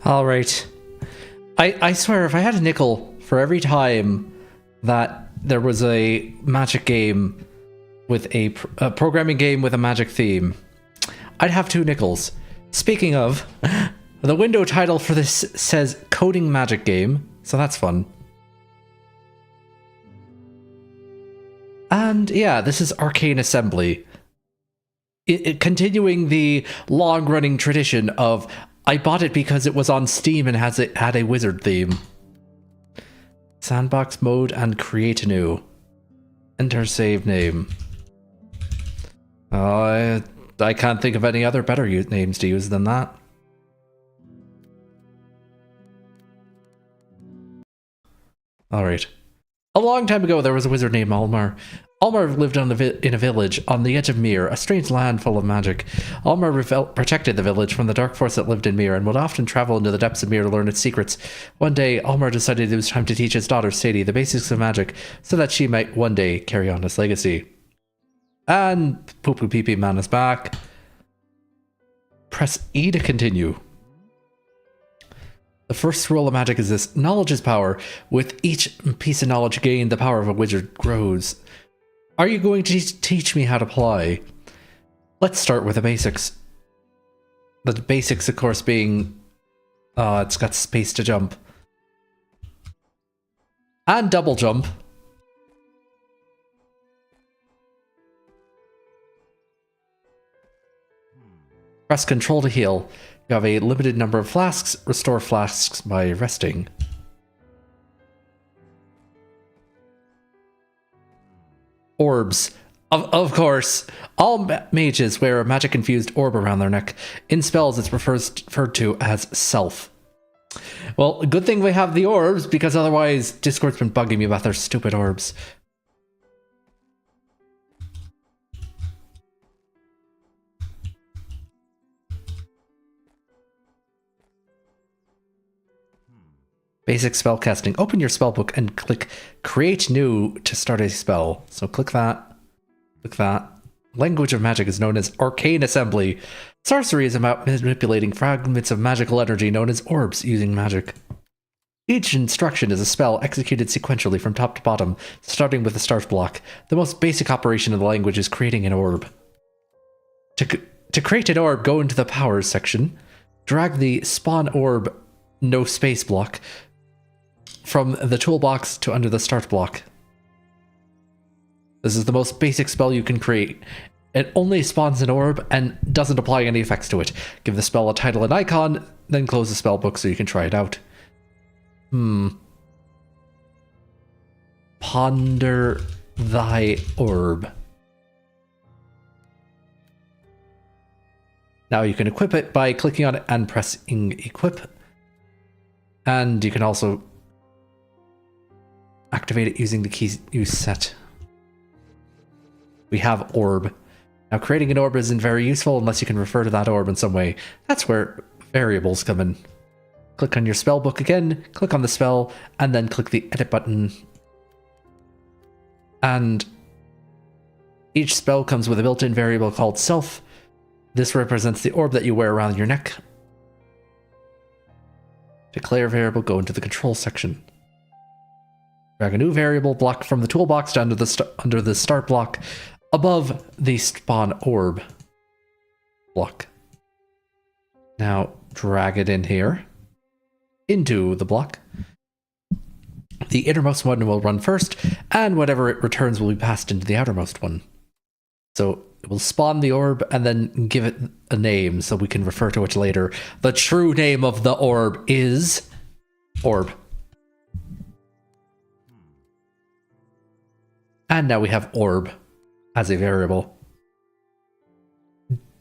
Alright. I swear, if I had a nickel for every time that there was a magic game with a programming game with a magic theme, I'd have 2 nickels. Speaking of, the window title for this says Coding Magic Game, so that's fun. And yeah, this is Arcane Assembly. Continuing the long-running tradition of I bought it because it was on Steam and it had a wizard theme. Sandbox mode and create new. Enter save name. I can't think of any other better names to use than that. Alright. A long time ago, there was a wizard named Almar. Almar lived in a village on the edge of Mir, a strange land full of magic. Almar protected the village from the dark force that lived in Mir and would often travel into the depths of Mir to learn its secrets. One day, Almar decided it was time to teach his daughter Sadie the basics of magic so that she might one day carry on his legacy. And Poo Poo Pee Pee Man is back. Press E to continue. The first rule of magic is this: knowledge is power. With each piece of knowledge gained, the power of a wizard grows. Are you going to teach me how to apply? Let's start with the basics. The basics, of course, being... it's got space to jump. And double jump. Press Control to heal. You have a limited number of flasks. Restore flasks by resting. Orbs. Of course, all mages wear a magic-infused orb around their neck. In spells, it's referred to as self. Well, good thing we have the orbs, because otherwise Discord's been bugging me about their stupid orbs. Basic spell casting. Open your spellbook and click Create New to start a spell. So click that. Click that. Language of magic is known as Arcane Assembly. Sorcery is about manipulating fragments of magical energy known as orbs using magic. Each instruction is a spell executed sequentially from top to bottom, starting with the start block. The most basic operation of the language is creating an orb. To create an orb, go into the Powers section, drag the Spawn Orb no space block from the toolbox to under the start block. This is the most basic spell you can create. It only spawns an orb and doesn't apply any effects to it. Give the spell a title and icon, then close the spell book so you can try it out. Ponder thy orb. Now you can equip it by clicking on it and pressing equip. And you can also activate it using the keys you set. We have orb. Now creating an orb isn't very useful unless you can refer to that orb in some way. That's where variables come in. Click on your spell book again, click on the spell, and then click the edit button. And each spell comes with a built-in variable called self. This represents the orb that you wear around your neck. Declare variable, go into the control section. Drag a new variable block from the toolbox down to under the start block above the spawn orb block. Now drag it in here into the block. The innermost one will run first, and whatever it returns will be passed into the outermost one. So it will spawn the orb and then give it a name so we can refer to it later. The true name of the orb is orb. And now we have orb as a variable.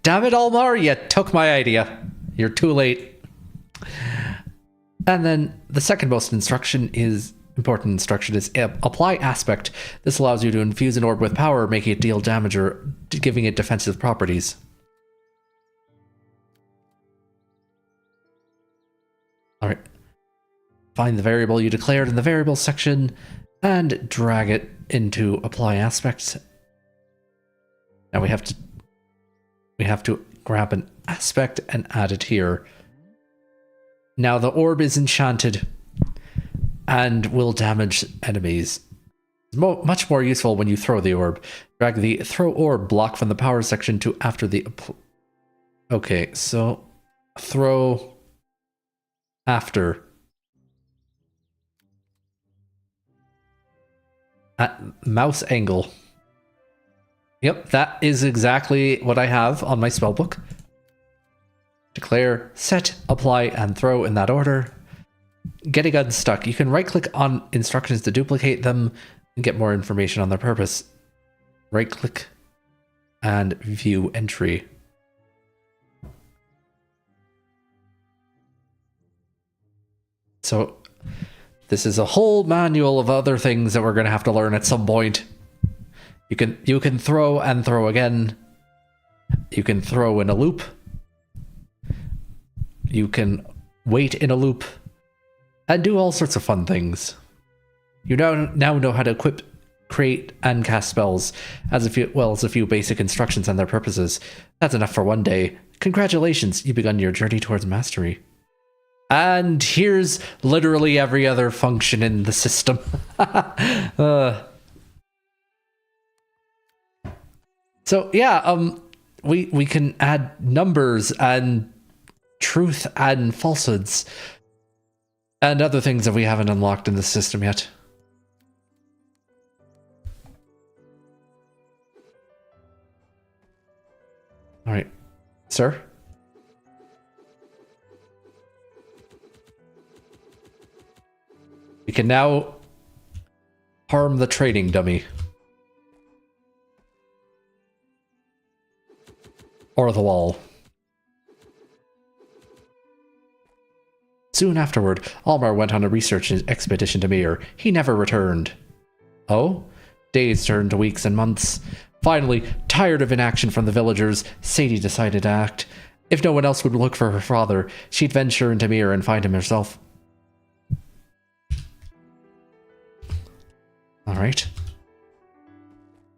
Damn it, Almar, you took my idea. You're too late. And then the second most important instruction is apply aspect. This allows you to infuse an orb with power, making it deal damage or giving it defensive properties. Alright. Find the variable you declared in the variables section and drag it into apply aspect. Now we have to grab an aspect and add it here. Now the orb is enchanted and will damage enemies. It's much more useful when you throw the orb. Drag the throw orb block from the power section to after the... Okay, so throw after. At mouse angle. Yep, that is exactly what I have on my spellbook. Declare, set, apply, and throw in that order. Getting unstuck. You can right-click on instructions to duplicate them and get more information on their purpose. Right-click and view entry. So this is a whole manual of other things that we're going to have to learn at some point. You can throw and throw again. You can throw in a loop. You can wait in a loop and do all sorts of fun things. You now know how to equip, create, and cast spells, as a few basic instructions and their purposes. That's enough for one day. Congratulations, you've begun your journey towards mastery. And here's literally every other function in the system. So yeah, we can add numbers and truth and falsehoods and other things that we haven't unlocked in the system yet. All right, sir. We can now harm the trading dummy. Or the wall. Soon afterward, Almar went on a research expedition to Mir. He never returned. Oh? Days turned to weeks and months. Finally, tired of inaction from the villagers, Sadie decided to act. If no one else would look for her father, she'd venture into Mir and find him herself. Alright.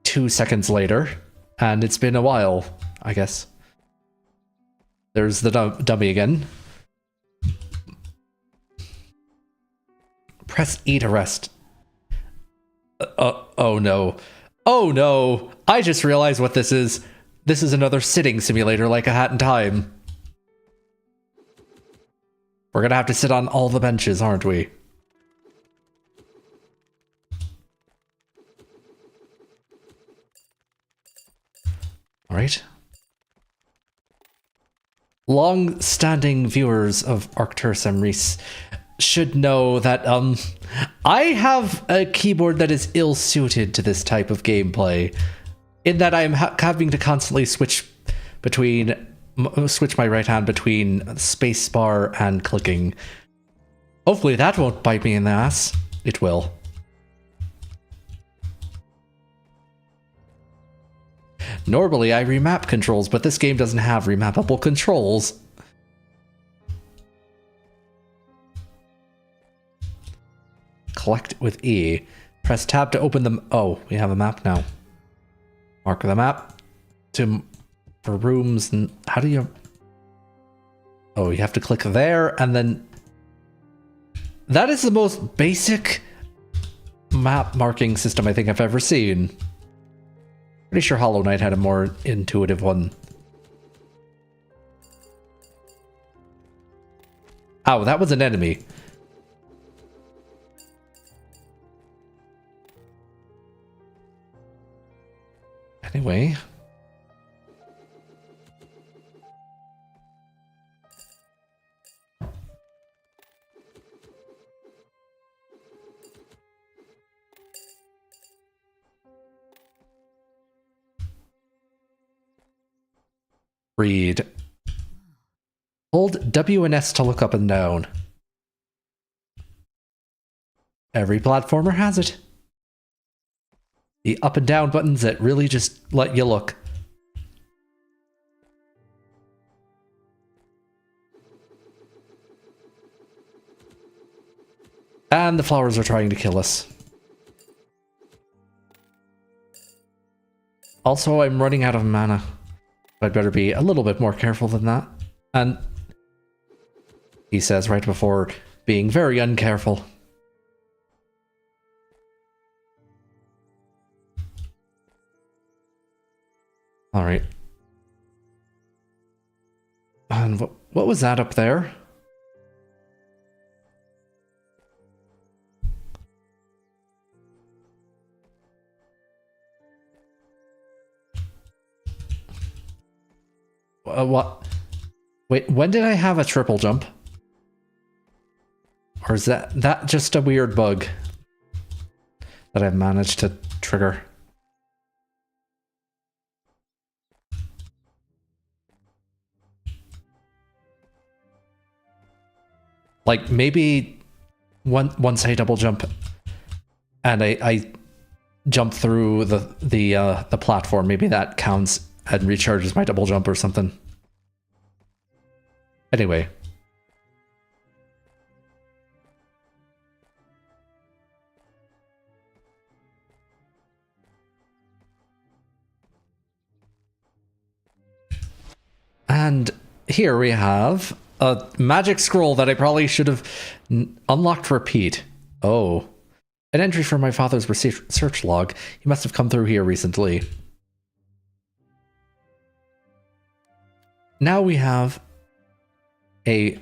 2 seconds later, and it's been a while, I guess. There's the dummy again. Press E to rest. Oh no. Oh no! I just realized what this is. This is another sitting simulator like A Hat in Time. We're gonna have to sit on all the benches, aren't we? Alright. Long-standing viewers of Arcane Assembly should know that I have a keyboard that is ill-suited to this type of gameplay, in that I'm having to constantly switch my right hand between spacebar and clicking. Hopefully that won't bite me in the ass. It will. Normally I remap controls, but this game doesn't have remappable controls. Collect with E. Press tab to open them. Oh, we have a map now. Mark the map for rooms. And how do you... Oh, you have to click there and then... That is the most basic map marking system I think I've ever seen. Pretty sure Hollow Knight had a more intuitive one. Oh, that was an enemy. Anyway. Read. Hold W and S to look up and down. Every platformer has it. The up and down buttons that really just let you look. And the flowers are trying to kill us. Also, I'm running out of mana. I'd better be a little bit more careful than that. And he says right before being very uncareful. All right. And what was that up there? What? Wait, when did I have a triple jump? Or is that just a weird bug that I've managed to trigger? Like maybe once I double jump and I jump through the platform, maybe that counts and recharges my double jump or something. Anyway. And here we have a magic scroll that I probably should have unlocked repeat. Oh. An entry from my father's research log. He must have come through here recently. Now we have the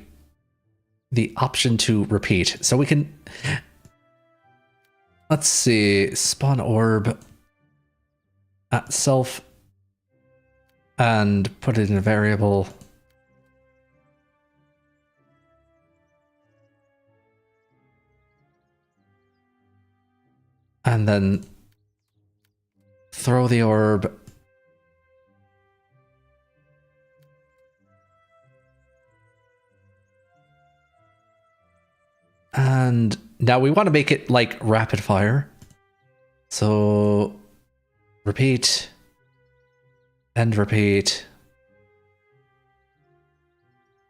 option to repeat. So we can, let's see, spawn orb at self and put it in a variable. And then throw the orb. And now we want to make it like rapid fire. So repeat and repeat.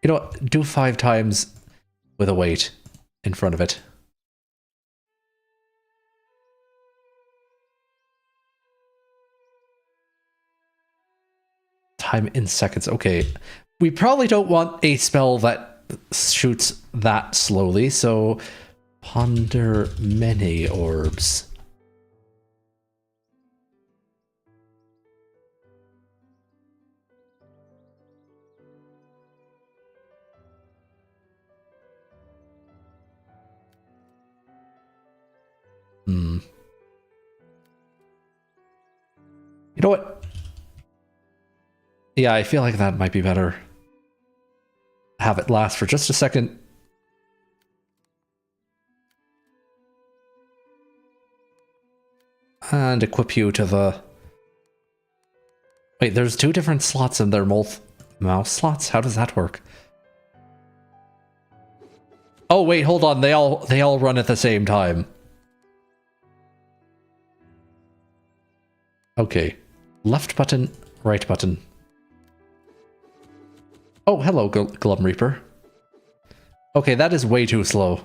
You know what? Do 5 times with a weight in front of it. Time in seconds. Okay. We probably don't want a spell that shoots that slowly, so ponder many orbs. You know what? Yeah, I feel like that might be better. Have it last for just a second. And equip you to the... Wait, there's 2 different slots in their mouse slots? How does that work? Oh, wait, hold on. They all run at the same time. Okay. Left button, right button. Oh, hello, Glum Reaper. Okay, that is way too slow.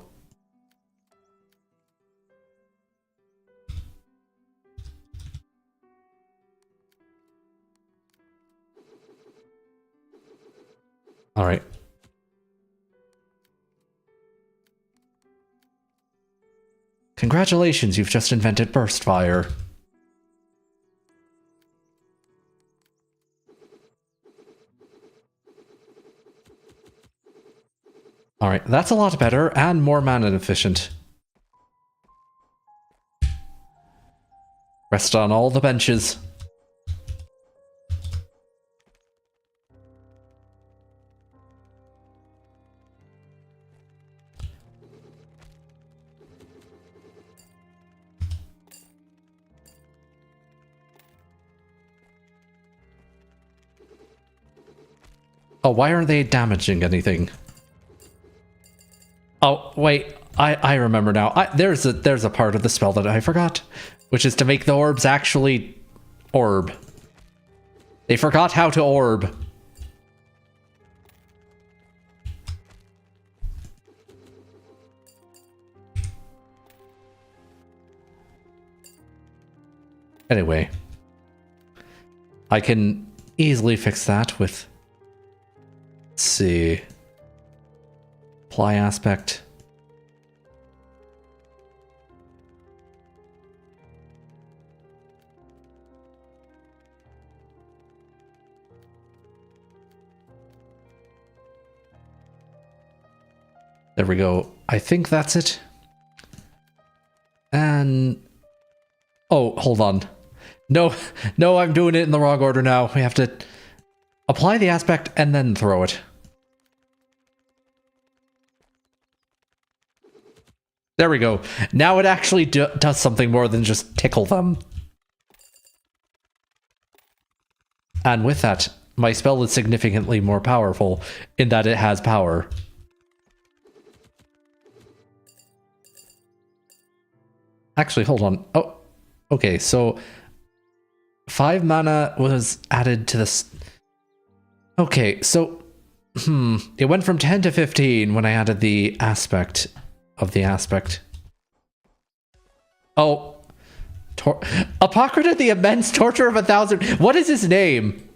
All right. Congratulations, you've just invented burst fire. All right, that's a lot better and more mana efficient. Rest on all the benches. Oh, why aren't they damaging anything? Oh, wait, I remember now. There's a part of the spell that I forgot, which is to make the orbs actually orb. They forgot how to orb. Anyway, I can easily fix that with, let's see, Apply aspect. There we go. I think that's it. And... oh, hold on. No, no, I'm doing it in the wrong order now. We have to apply the aspect and then throw it. There we go. Now it actually does something more than just tickle them. And with that, my spell is significantly more powerful in that it has power. Actually, hold on. Oh, okay, so 5 mana was added to this. Okay, so it went from 10 to 15 when I added the aspect of the aspect. Oh, Apocrita, the immense torture of 1,000. What is his name?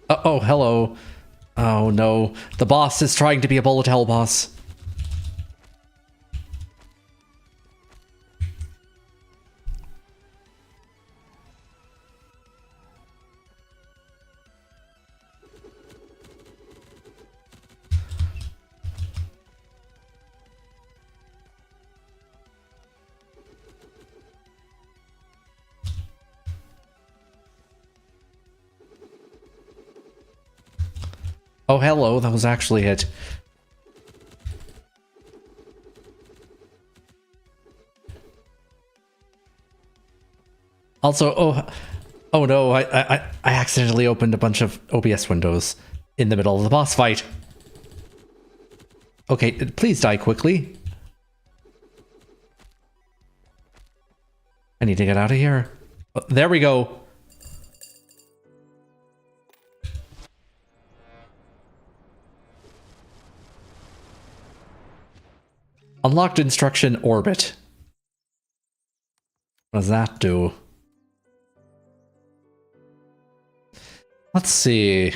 Oh, hello. Oh no, the boss is trying to be a bullet hell boss. Oh, hello, that was actually it. Also, oh no, I accidentally opened a bunch of OBS windows in the middle of the boss fight. Okay, please die quickly. I need to get out of here. Oh, there we go. Unlocked instruction orbit. What does that do? Let's see.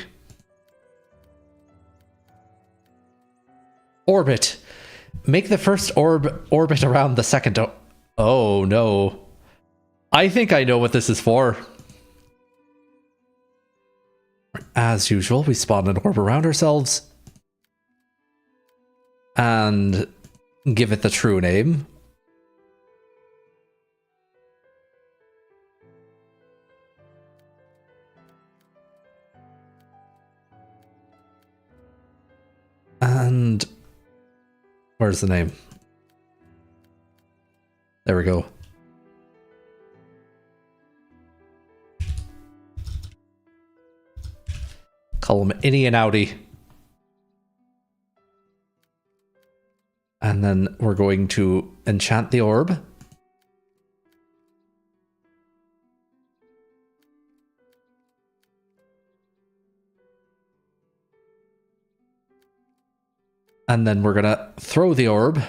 Orbit. Make the first orbit around the second. Oh no. I think I know what this is for. As usual, we spawn an orb around ourselves. And give it the true name. And where's the name? There we go. Call him Innie and Outie. And then we're going to enchant the orb. And then we're gonna throw the orb.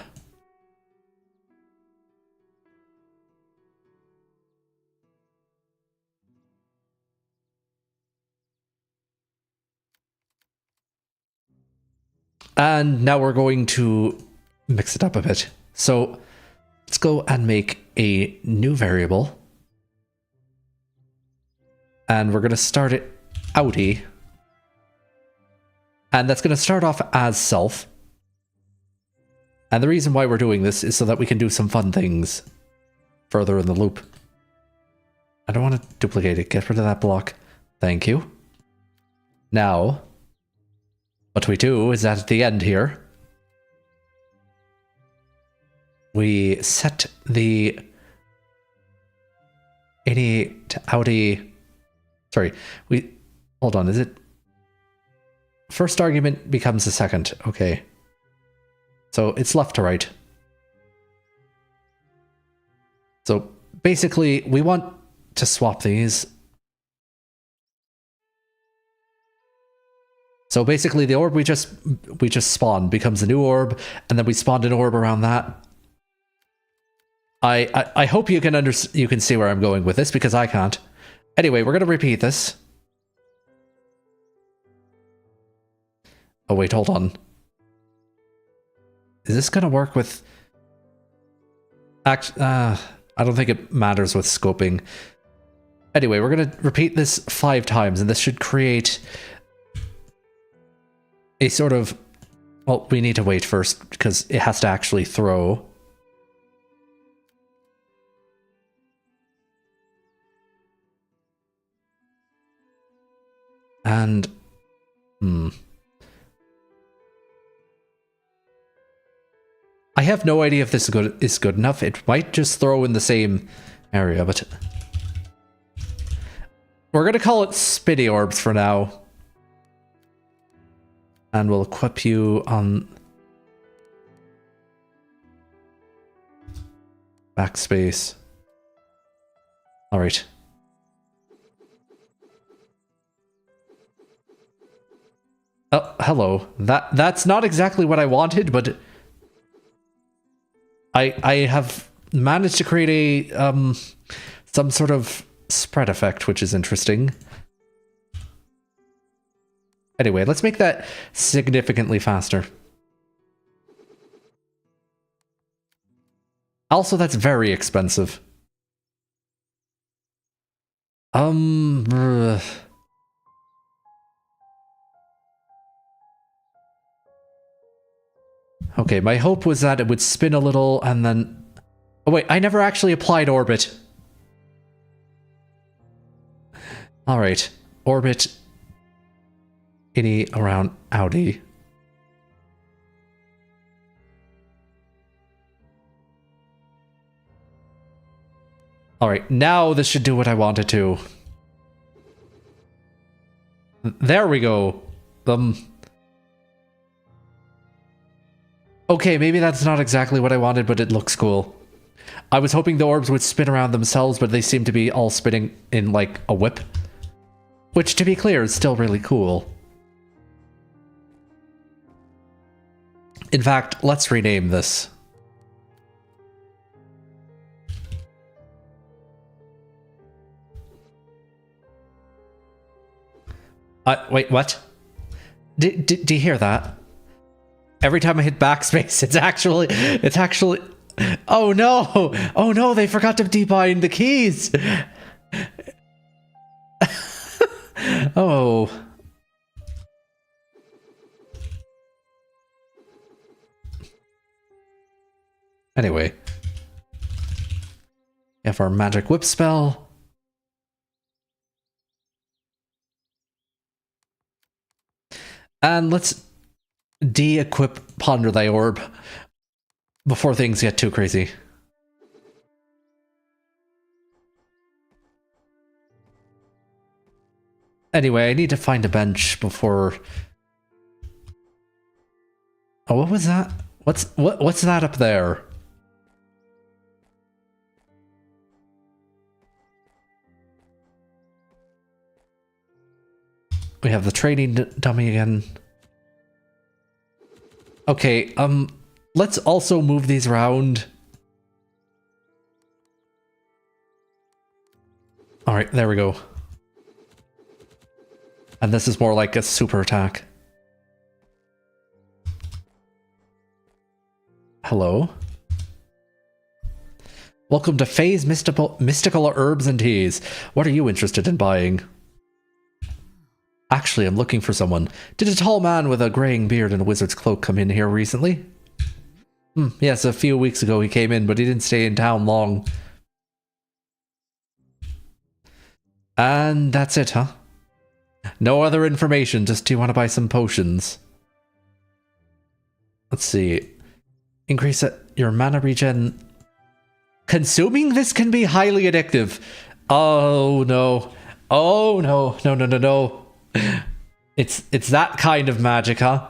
And now we're going to mix it up a bit. So let's go and make a new variable. And we're going to start it outie. And that's going to start off as self. And the reason why we're doing this is so that we can do some fun things further in the loop. I don't want to duplicate it. Get rid of that block. Thank you. Now, what we do is that at the end here, we set the innie to outie. Sorry, hold on, is it? First argument becomes the second. Okay. So it's left to right. So basically we want to swap these So basically the orb we just spawned becomes a new orb, and then we spawned an orb around that. I hope you can see where I'm going with this, because I can't. Anyway, we're gonna repeat this. Oh wait, hold on. Is this gonna work with... I don't think it matters with scoping. Anyway, we're gonna repeat this 5 times, and this should create a sort of... Well, we need to wait first, because it has to actually throw. And... I have no idea if this is good enough. It might just throw in the same area, but... We're gonna call it Spitty Orbs for now. And we'll equip you on... Backspace. Alright. Oh, hello. That's not exactly what I wanted, but... I have managed to create a some sort of spread effect, which is interesting. Anyway, let's make that significantly faster. Also, that's very expensive. Okay, my hope was that it would spin a little and then... Oh wait, I never actually applied orbit. Alright, orbit... Innie around Audi. Alright, now this should do what I wanted to. There we go. Okay, maybe that's not exactly what I wanted, but it looks cool. I was hoping the orbs would spin around themselves, but they seem to be all spinning in, like, a whip. Which, to be clear, is still really cool. In fact, let's rename this. Wait, what? Do you hear that? Every time I hit backspace, it's actually... Oh no! Oh no, they forgot to debind the keys! Oh. Anyway. We have our magic whip spell. And let's de-equip Ponder Thy Orb before things get too crazy. Anyway, I need to find a bench before... Oh, what was that? What's that up there? We have the training dummy again. Okay, let's also move these around. Alright, there we go. And this is more like a super attack. Hello. Welcome to Faye's Mystical Herbs and Teas. What are you interested in buying? Actually, I'm looking for someone. Did a tall man with a graying beard and a wizard's cloak come in here recently? Yes, a few weeks ago he came in, but he didn't stay in town long. And that's it, huh? No other information, just do you want to buy some potions? Let's see. Increase your mana regen. Consuming this can be highly addictive. Oh no. Oh no. No. It's that kind of magic, huh?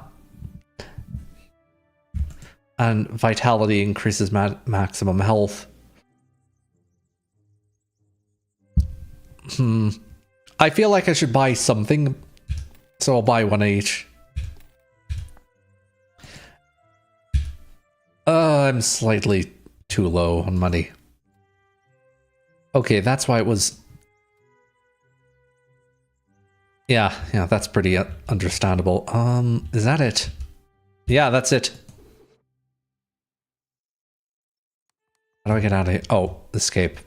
And vitality increases maximum health. I feel like I should buy something, so I'll buy one each. I'm slightly too low on money. Okay, that's why it was... Yeah, that's pretty understandable. Is that it? Yeah, that's it. How do I get out of here? Oh, escape.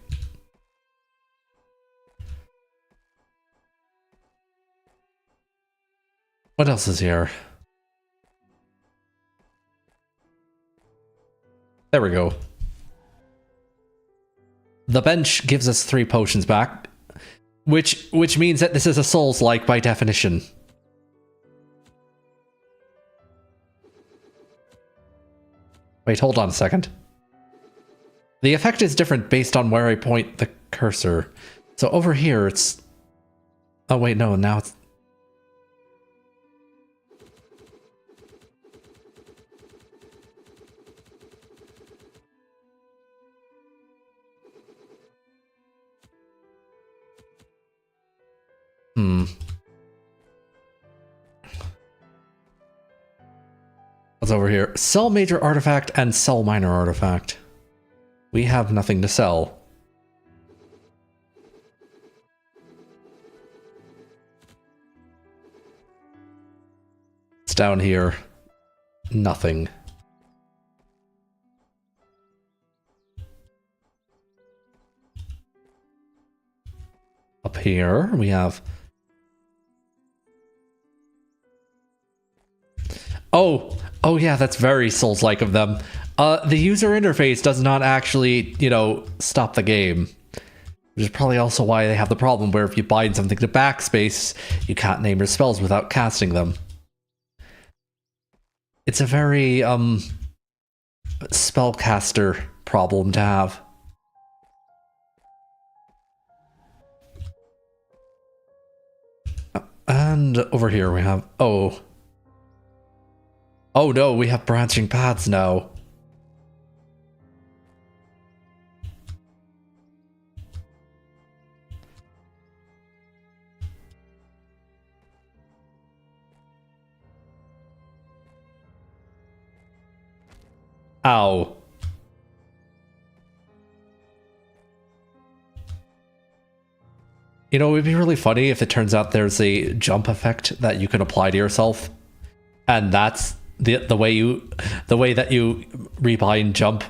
What else is here? There we go. The bench gives us 3 potions back, which means that this is a Souls-like by definition. Wait, hold on a second. The effect is different based on where I point the cursor. So over here it's... Oh wait, no, now it's... What's over here? Sell major artifact and sell minor artifact. We have nothing to sell. It's down here. Nothing. Up here we have... Oh yeah, that's very Souls-like of them. The user interface does not actually, stop the game. Which is probably also why they have the problem where if you bind something to backspace, you can't name your spells without casting them. It's a very, spellcaster problem to have. And over here we have... Oh no, we have branching paths now. Ow. It would be really funny if it turns out there's a jump effect that you can apply to yourself. And that's the way that you rebind jump.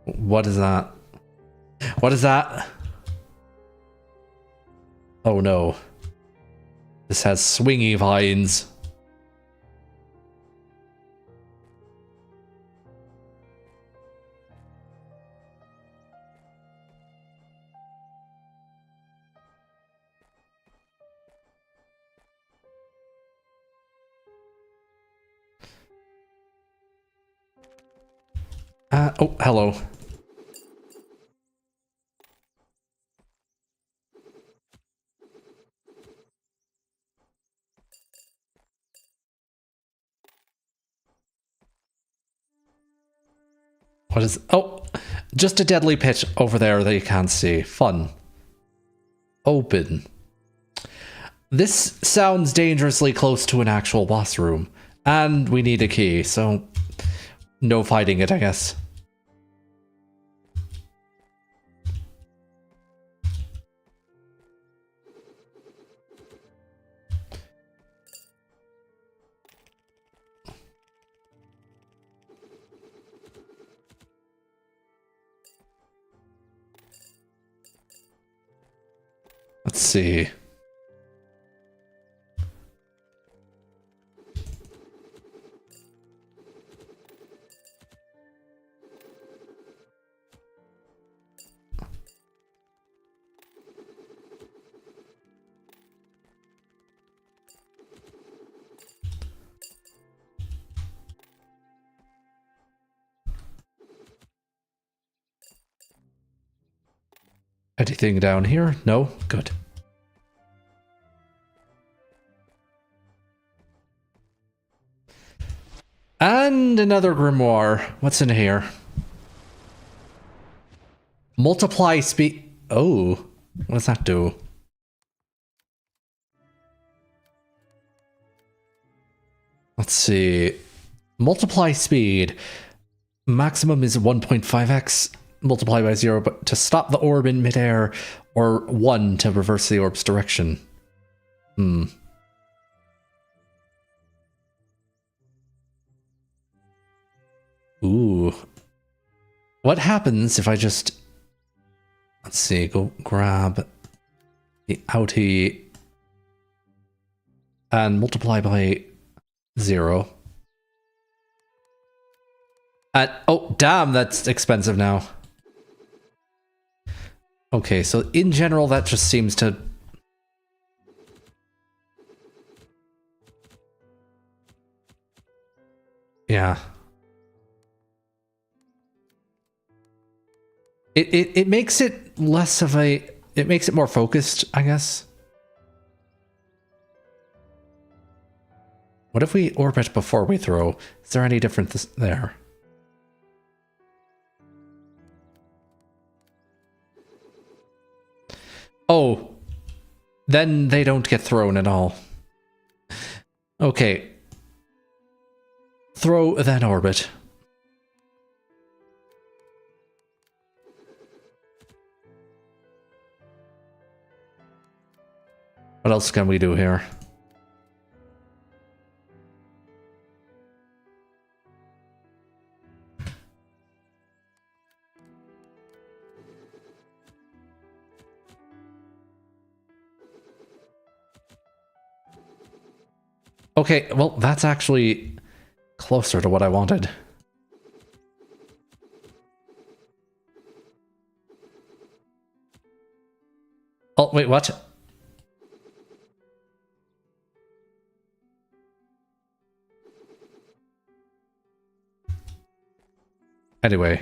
What is that? What is that? Oh no. This has swingy vines. Oh, hello. What is... Oh, just a deadly pit over there that you can't see. Fun. Open. This sounds dangerously close to an actual boss room. And we need a key, so... no fighting it, I guess. Let's see. Anything down here? No? Good. And another grimoire. What's in here? Multiply speed. Oh, what does that do? Let's see. Multiply speed. Maximum is 1.5x. Multiply by 0 but to stop the orb in midair, or 1 to reverse the orb's direction. Ooh. What happens if I just... Let's see, go grab the outie and multiply by 0. Oh, damn, that's expensive now. Okay, so in general, that just seems to... Yeah. It makes it less of a... It makes it more focused, I guess. What if we orbit before we throw? Is there any difference there? Oh, then they don't get thrown at all. Okay. Throw, then orbit. What else can we do here? Okay, well, that's actually closer to what I wanted. Oh, wait, what? Anyway.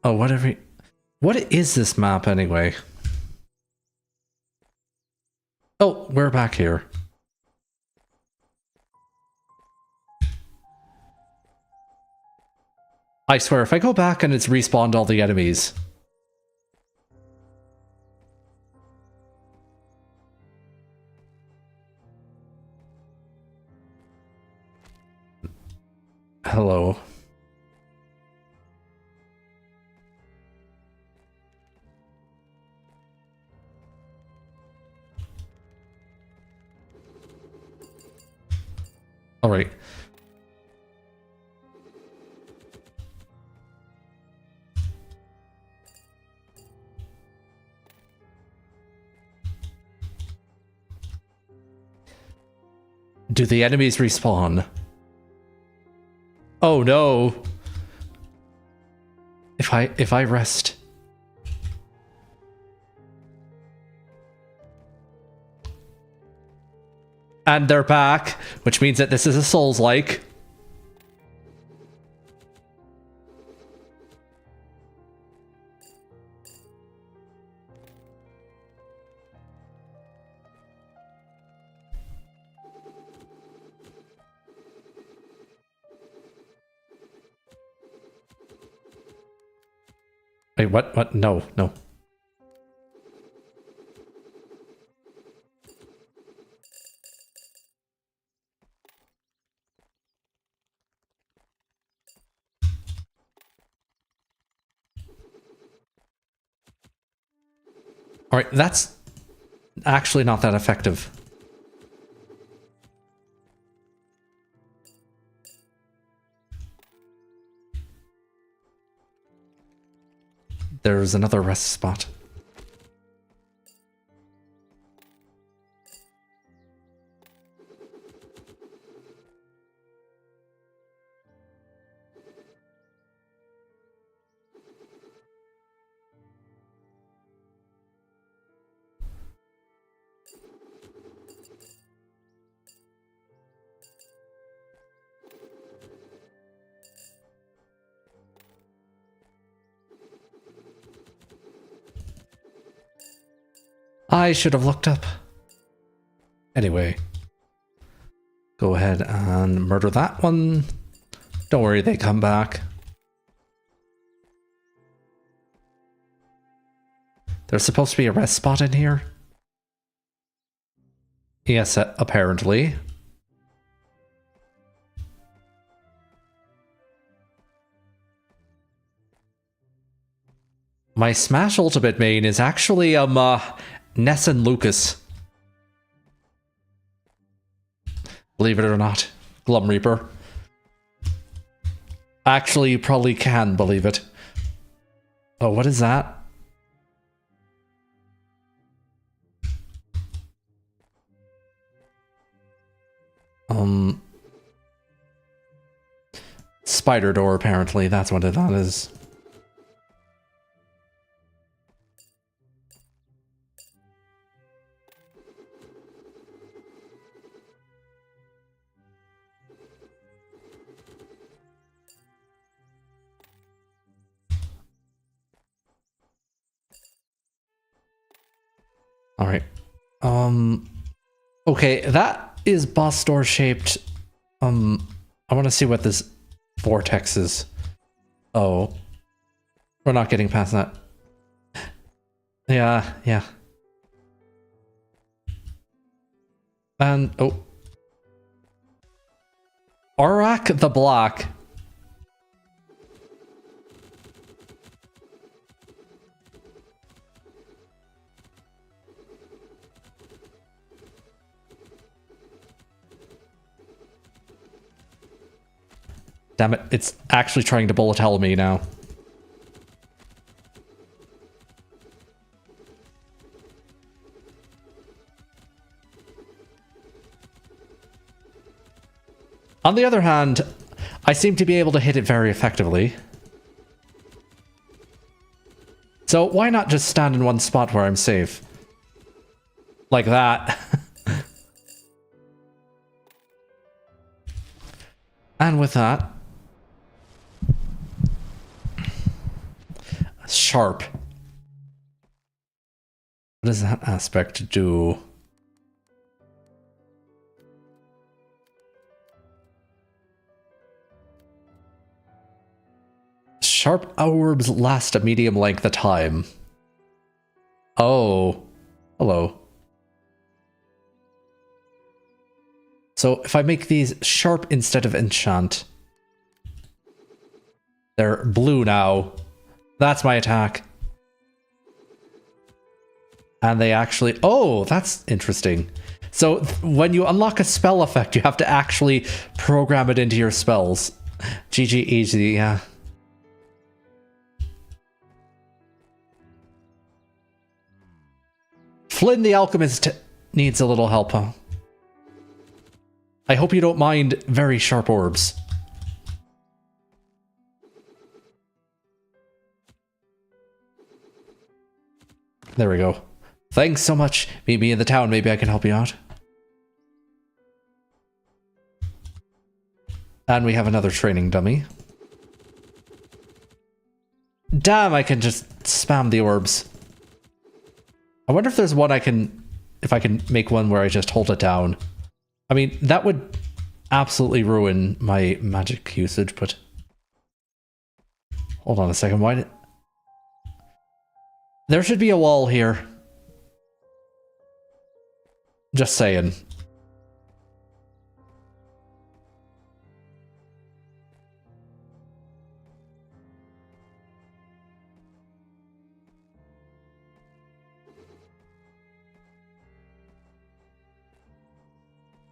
Oh, whatever. What is this map anyway? Oh, we're back here. I swear, if I go back and it's respawned all the enemies. Hello. All right. Do the enemies respawn? Oh no. If I rest. And they're back, which means that this is a Souls-like. Wait, what? What? No, no. All right, that's actually not that effective. There's another rest spot. I should have looked up. Anyway. Go ahead and murder that one. Don't worry, they come back. There's supposed to be a rest spot in here. Yes, apparently. My Smash Ultimate main is actually Ness and Lucas. Believe it or not, Glum Reaper. Actually, you probably can believe it. Oh, what is that? Spider door, apparently. That's what that is. All right. Okay, that is boss door shaped. I want to see what this vortex is. Oh, we're not getting past that. Yeah. And oh, Arak the Black. Damn it, it's actually trying to bullet hell me now. On the other hand, I seem to be able to hit it very effectively. So why not just stand in one spot where I'm safe? Like that. And with that... Sharp. What does that aspect do? Sharp orbs last a medium length of time. Oh. Hello. So if I make these sharp instead of enchant, they're blue now. That's my attack. And they actually... Oh, that's interesting. So when you unlock a spell effect, you have to actually program it into your spells. GG easy, yeah. Flynn the Alchemist needs a little help, huh? I hope you don't mind very sharp orbs. There we go. Thanks so much. Meet me in the town. Maybe I can help you out. And we have another training dummy. Damn, I can just spam the orbs. I wonder if there's one I can... If I can make one where I just hold it down. I mean, that would absolutely ruin my magic usage, but... Hold on a second, why did... There should be a wall here. Just saying.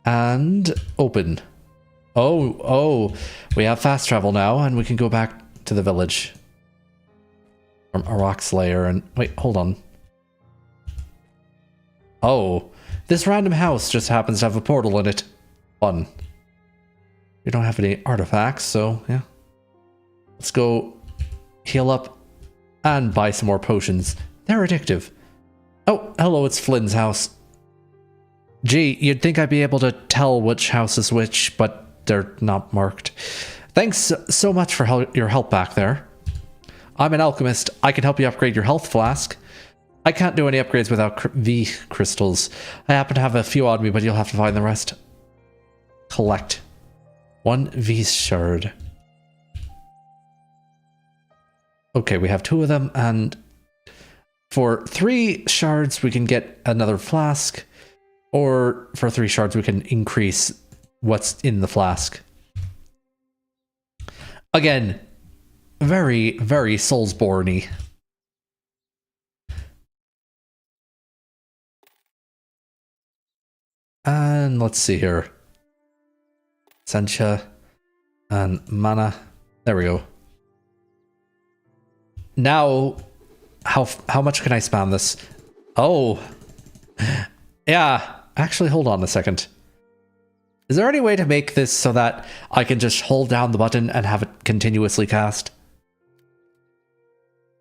And open. Oh, we have fast travel now, and we can go back to the village. From a rock slayer, and wait, hold on. Oh, this random house just happens to have a portal in it. Fun. We don't have any artifacts, so yeah. Let's go heal up and buy some more potions. They're addictive. Oh, hello, it's Flynn's house. Gee, you'd think I'd be able to tell which house is which, but they're not marked. Thanks so much for your help back there. I'm an alchemist. I can help you upgrade your health flask. I can't do any upgrades without V crystals. I happen to have a few on me, but you'll have to find the rest. Collect. 1 V shard. Okay, we have 2 of them, and For 3 shards, we can get another flask, or for 3 shards, we can increase what's in the flask. Again, very, very Soulsborne-y. And let's see here. Sencha and mana. There we go. Now, how much can I spam this? Oh. Yeah. Actually, hold on a second. Is there any way to make this so that I can just hold down the button and have it continuously cast?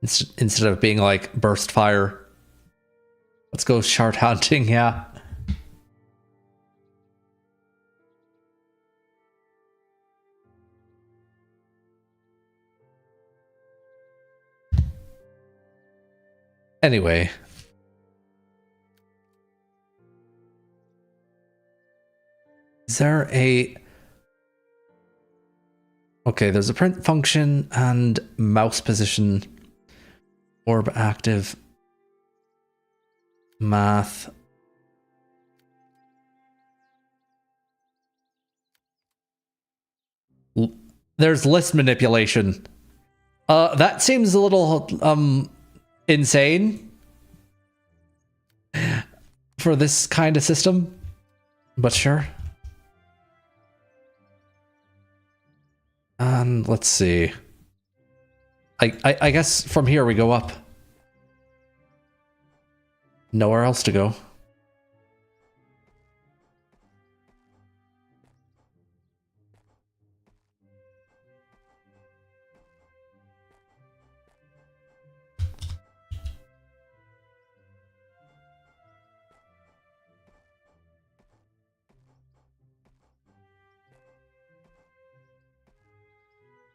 Instead of being like burst fire. Let's go shard hunting, yeah. Anyway. Is there a... Okay, there's a print function and mouse position. Orb active. Math. There's list manipulation. That seems a little, insane for this kind of system, but sure. And let's see. I guess from here we go up. Nowhere else to go.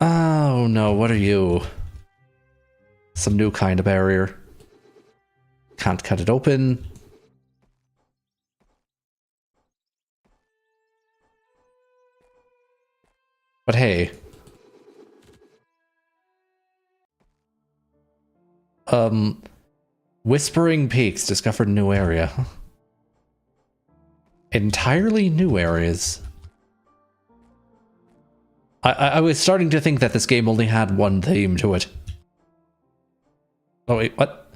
Oh no, what are you? Some new kind of barrier. Can't cut it open. But hey. Whispering Peaks discovered new area. Entirely new areas. I was starting to think that this game only had one theme to it. Oh wait, what?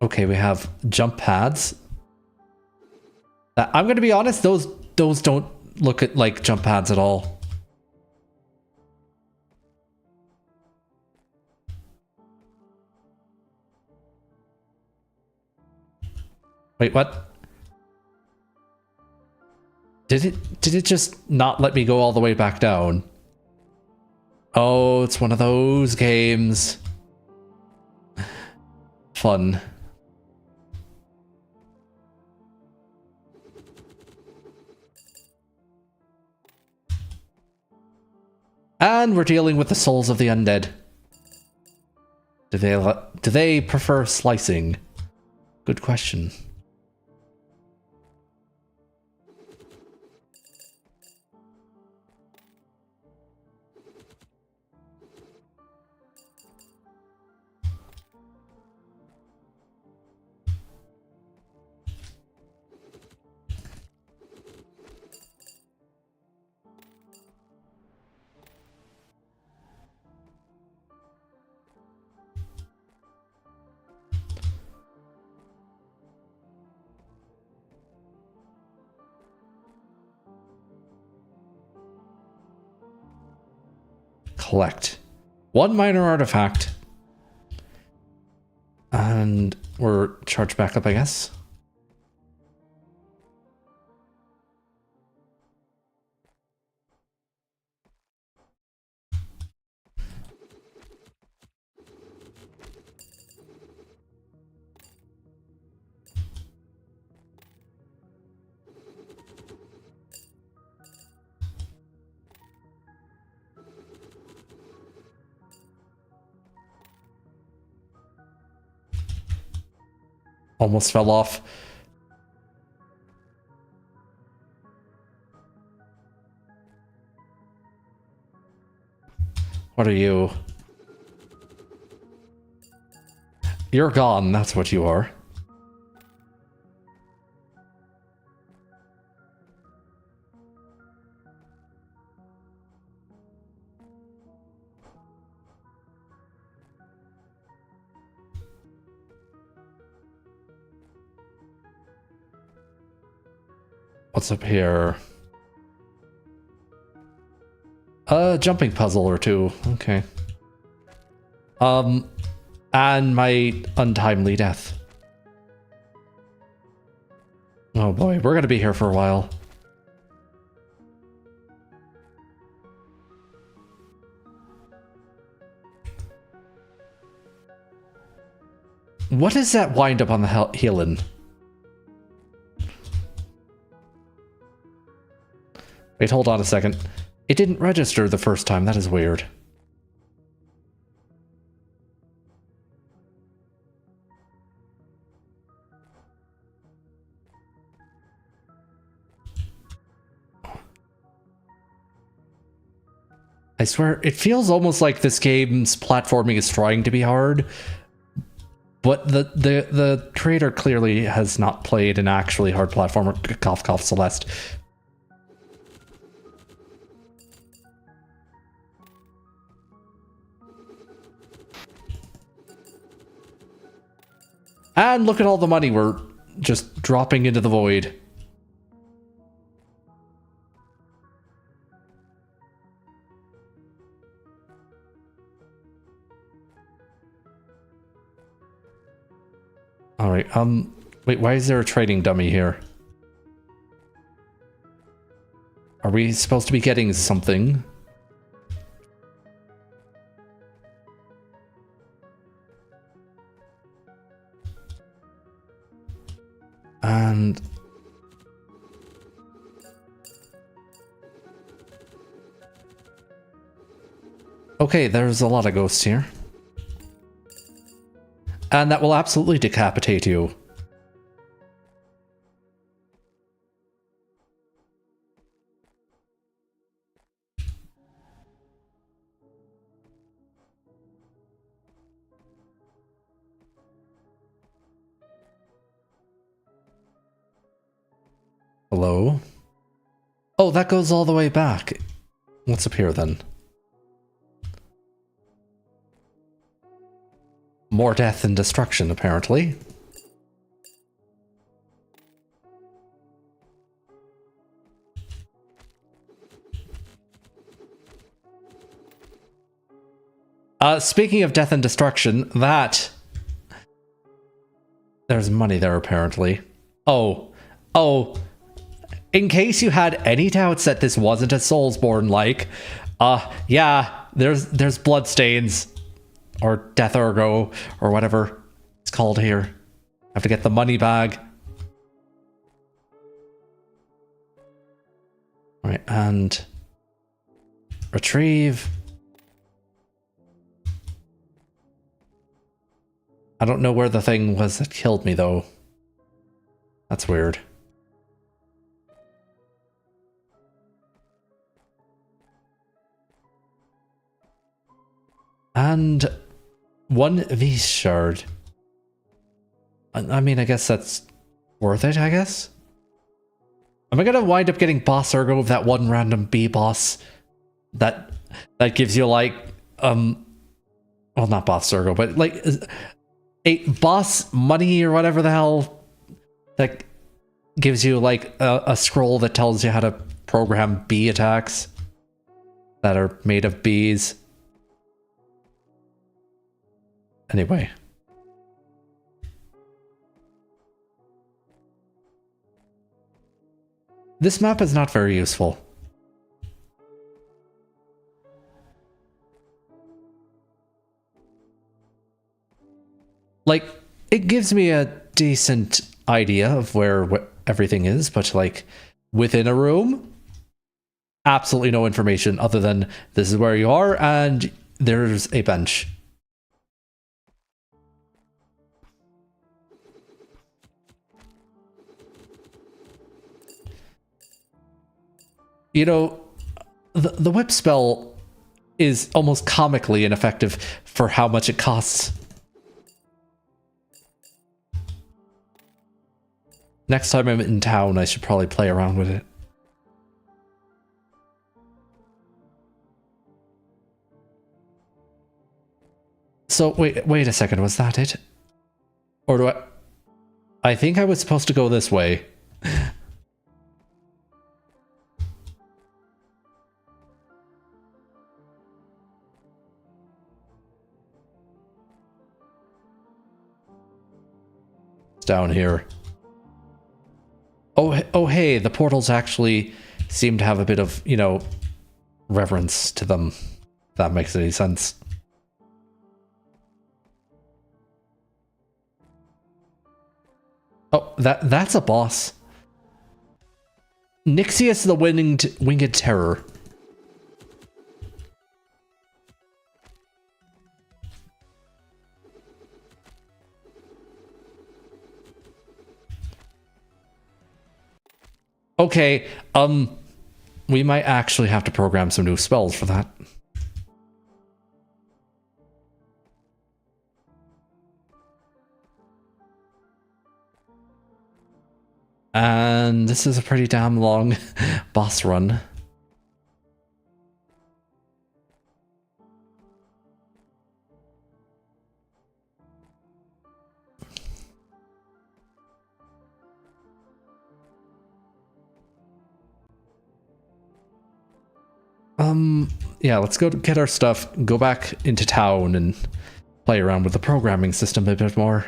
Okay, we have jump pads. I'm gonna be honest, those don't look like jump pads at all. Wait, what? Did it just not let me go all the way back down? Oh, it's one of those games. Fun. And we're dealing with the souls of the undead. Do they prefer slicing? Good question. Collect. One minor artifact. And we're charged back up, I guess. Almost fell off. What are you? You're gone, that's what you are. What's up here? A jumping puzzle or two. Okay. And my untimely death. Oh boy, we're gonna be here for a while. What is that wind up on the healing? Wait, hold on a second. It didn't register the first time. That is weird. I swear, it feels almost like this game's platforming is trying to be hard, but the creator clearly has not played an actually hard platformer. Cough, cough, Celeste. And look at all the money we're just dropping into the void. All right, wait, why is there a trading dummy here? Are we supposed to be getting something? And okay, there's a lot of ghosts here. And that will absolutely decapitate you. Hello? Oh, that goes all the way back. What's up here then? More death and destruction, apparently. Speaking of death and destruction, there's money there, apparently. Oh. In case you had any doubts that this wasn't a Soulsborne-like, yeah, there's bloodstains. Or Death Ergo, or whatever it's called here. I have to get the money bag. Alright, and retrieve. I don't know where the thing was that killed me, though. That's weird. And one V shard. I mean, I guess that's worth it, I guess? Am I gonna wind up getting boss ergo of that one random B boss that gives you like well, not boss ergo, but like a boss money or whatever the hell that gives you like a scroll that tells you how to program bee attacks that are made of bees. Anyway. This map is not very useful. Like, it gives me a decent idea of where everything is, but like, within a room, absolutely no information other than this is where you are and there's a bench. You know, the whip spell is almost comically ineffective for how much it costs. Next time I'm in town, I should probably play around with it. So, wait a second, was that it? Or do I think I was supposed to go this way. It's down here. Oh, hey, the portals actually seem to have a bit of, you know, reverence to them. If that makes any sense. Oh, that's a boss. Nixius the Winged Terror. Okay, we might actually have to program some new spells for that. And this is a pretty damn long boss run. Yeah, let's go get our stuff, go back into town and play around with the programming system a bit more.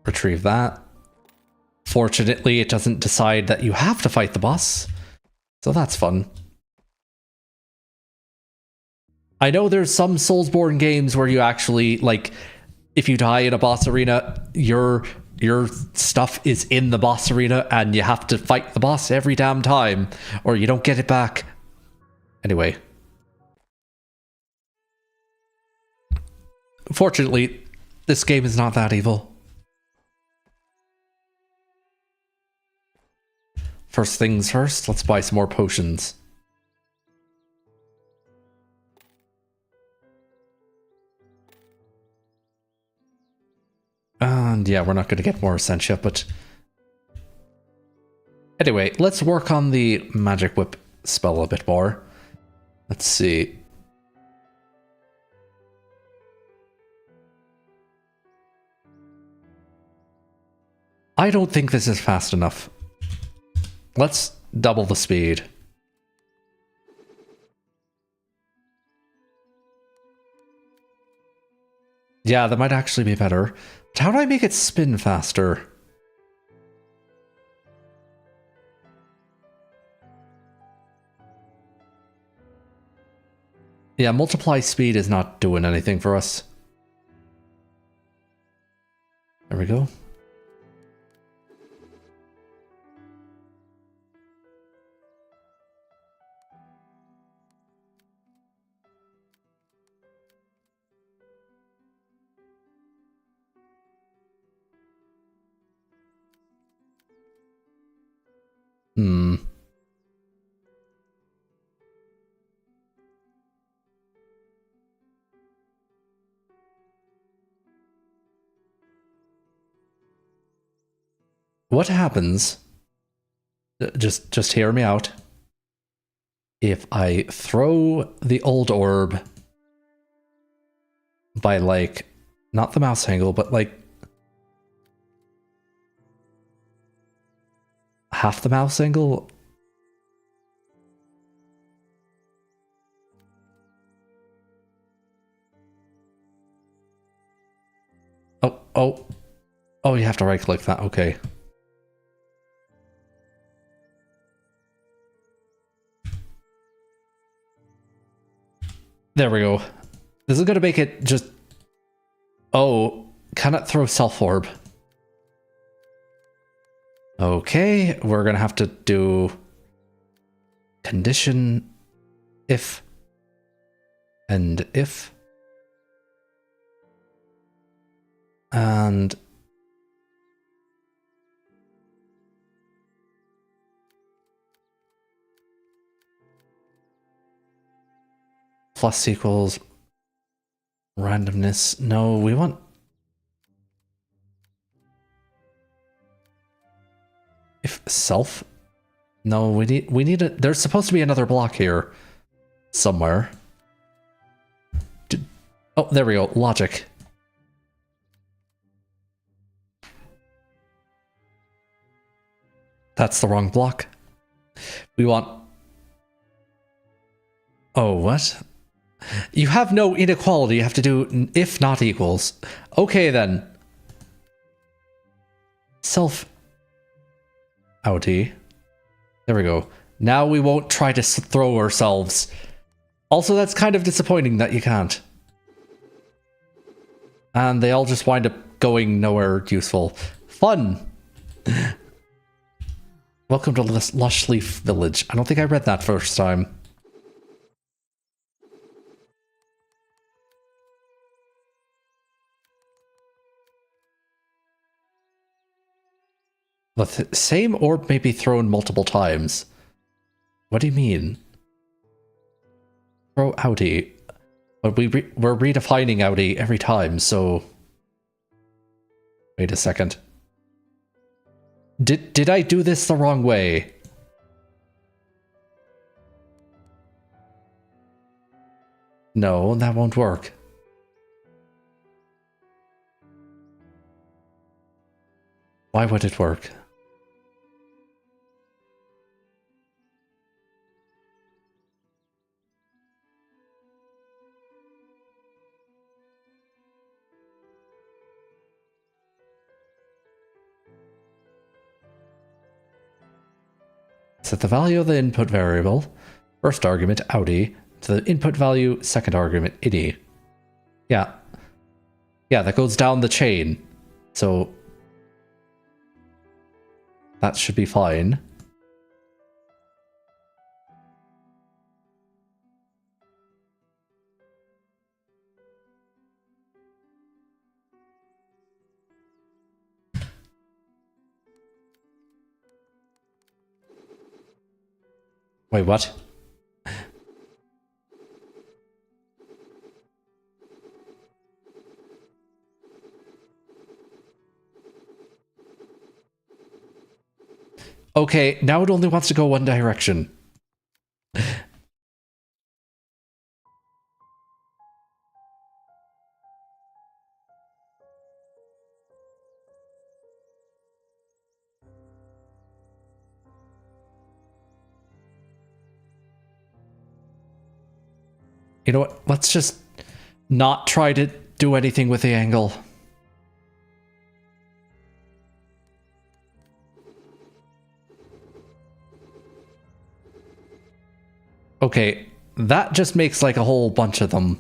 Retrieve that. Fortunately, it doesn't decide that you have to fight the boss, so that's fun. I know there's some Soulsborne games where you actually, like, if you die in a boss arena, your stuff is in the boss arena and you have to fight the boss every damn time or you don't get it back. Anyway. Fortunately, this game is not that evil. First things first, let's buy some more potions. And yeah, we're not going to get more Essentia, but... Anyway, let's work on the Magic Whip spell a bit more. Let's see. I don't think this is fast enough. Let's double the speed. Yeah, that might actually be better. But how do I make it spin faster? Yeah, multiply speed is not doing anything for us. There we go. What happens, just hear me out, if I throw the old orb by, like, not the mouse angle, but like half the mouse angle? Oh, you have to right click that, okay. There we go. This is gonna make it just... Oh, cannot throw self orb. Okay, we're gonna have to do condition if and if. And plus equals Randomness. No, we want... If self? No, we need a... There's supposed to be another block here. Somewhere. Oh, there we go. Logic. That's the wrong block. We want... Oh, what? You have no inequality. You have to do if not equals. Okay, then. Self... Outie. There we go. Now we won't try to throw ourselves. Also, that's kind of disappointing that you can't. And they all just wind up going nowhere useful. Fun! Welcome to Lush Leaf Village. I don't think I read that first time. The same orb may be thrown multiple times. What do you mean? Throw outie. But we're redefining outie every time, so... Wait a second. Did I do this the wrong way? No, that won't work. Why would it work? Set the value of the input variable, first argument outie, to the input value, second argument innie. Yeah. Yeah, that goes down the chain. So that should be fine. Wait, what? Okay, now it only wants to go one direction. You know what? Let's just not try to do anything with the angle. Okay, that just makes like a whole bunch of them.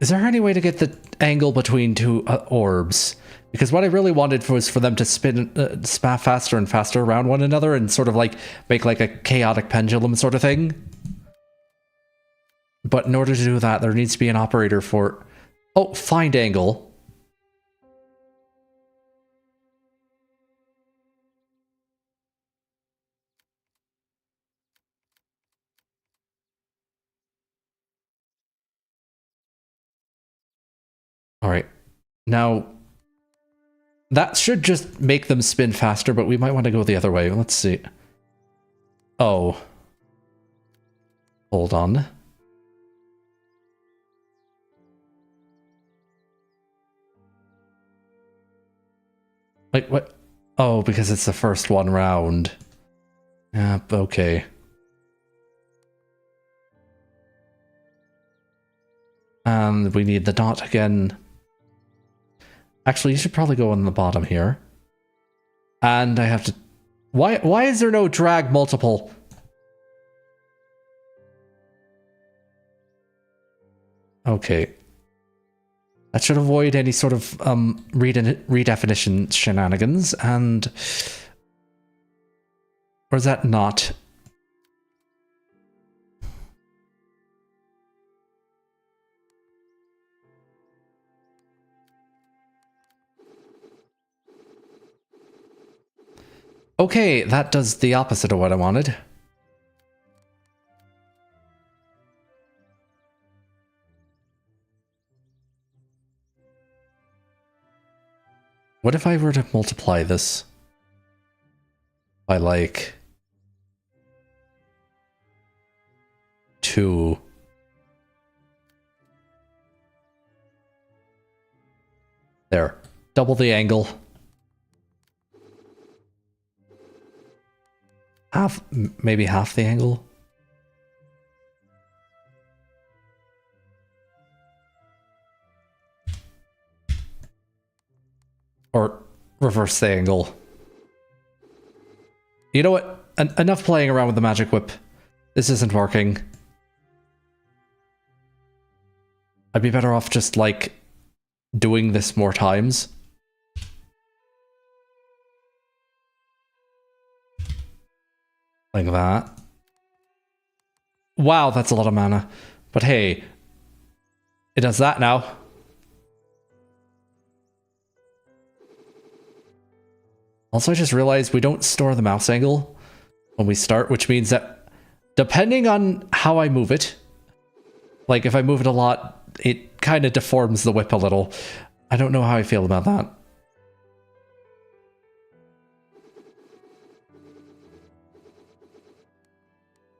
Is there any way to get the angle between two orbs? Because what I really wanted was for them to spin faster and faster around one another and sort of like make like a chaotic pendulum sort of thing. But in order to do that, there needs to be an operator for... Oh, find angle. All right. Now, that should just make them spin faster, but we might want to go the other way. Let's see. Oh. Hold on. Wait, what? Oh, because it's the first one round. Yep, okay. And we need the dot again. Actually, you should probably go on the bottom here. And I have to... Why is there no drag multiple? Okay. That should avoid any sort of redefinition shenanigans, and... Or is that not? Okay, that does the opposite of what I wanted. What if I were to multiply this by like 2? There. Double the angle. Maybe half the angle. Or reverse the angle. You know what? Enough playing around with the magic whip. This isn't working. I'd be better off just, like, doing this more times. Like that. Wow, that's a lot of mana. But hey, it does that now. Also, I just realized we don't store the mouse angle when we start, which means that depending on how I move it, like if I move it a lot, it kind of deforms the whip a little. I don't know how I feel about that.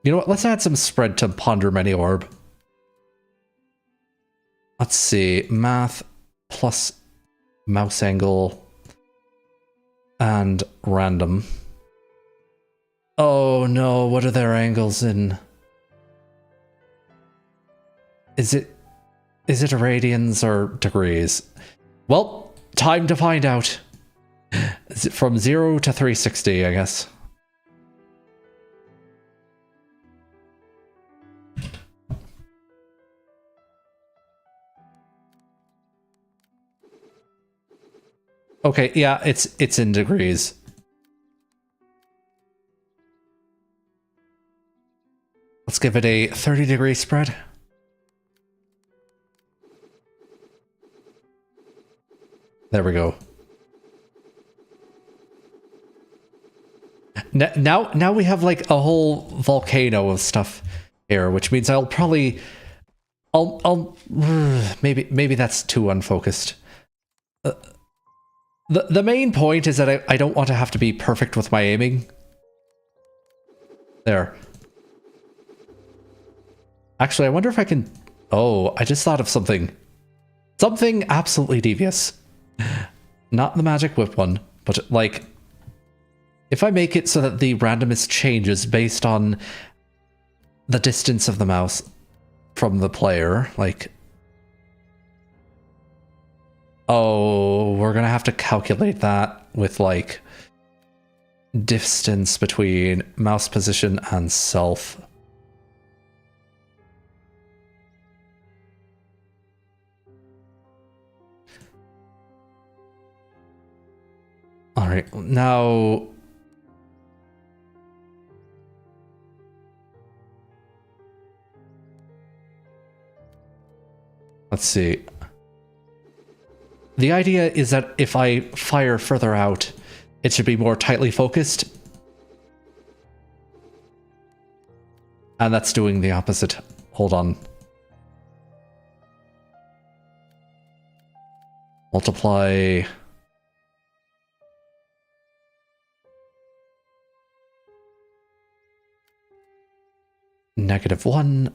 You know what? Let's add some spread to Ponder Many Orb. Let's see. Math plus mouse angle and random. Oh no, what are their angles in? Is it radians or degrees? Well, time to find out. Is it from 0 to 360, I guess? Okay, yeah, it's in degrees. Let's give it a 30-degree spread. There we go. Now we have like a whole volcano of stuff here, which means I'll maybe that's too unfocused. The main point is that I don't want to have to be perfect with my aiming. There. Actually, I wonder if I can... Oh, I just thought of something. Something absolutely devious. Not the magic whip one, but like... If I make it so that the randomness changes based on the distance of the mouse from the player, like... Oh, we're gonna have to calculate that with, like, distance between mouse position and self. Alright, now... Let's see. The idea is that if I fire further out, it should be more tightly focused. And that's doing the opposite. Hold on. Multiply... -1.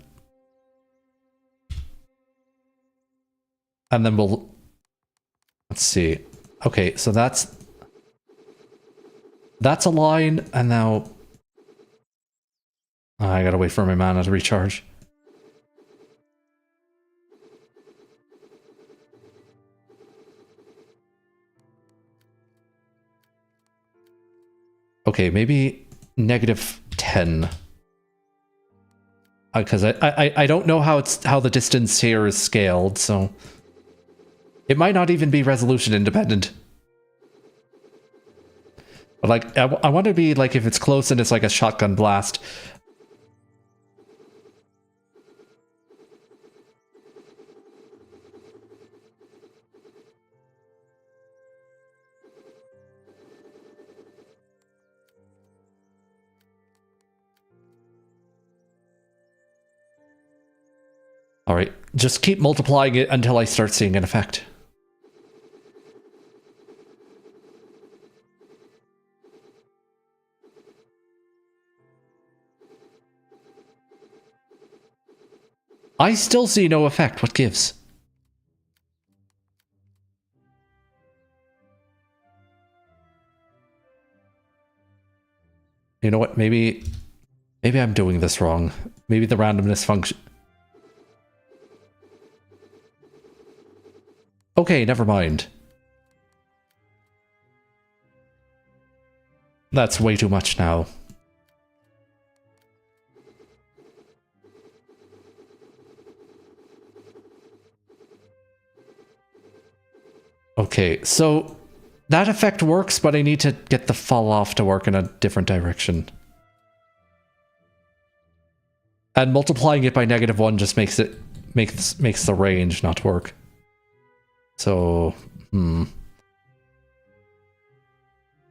And then we'll... Let's see. Okay, so that's a line, and now... I gotta wait for my mana to recharge. Okay, maybe -10. Because I don't know how the distance here is scaled, so it might not even be resolution independent. But like, I want to be like, if it's close and it's like a shotgun blast. All right, just keep multiplying it until I start seeing an effect. I still see no effect. What gives? You know what? Maybe I'm doing this wrong. Maybe the randomness function... Okay, never mind. That's way too much now. Okay, so that effect works, but I need to get the fall off to work in a different direction. And multiplying it by -1 just makes the range not work. So,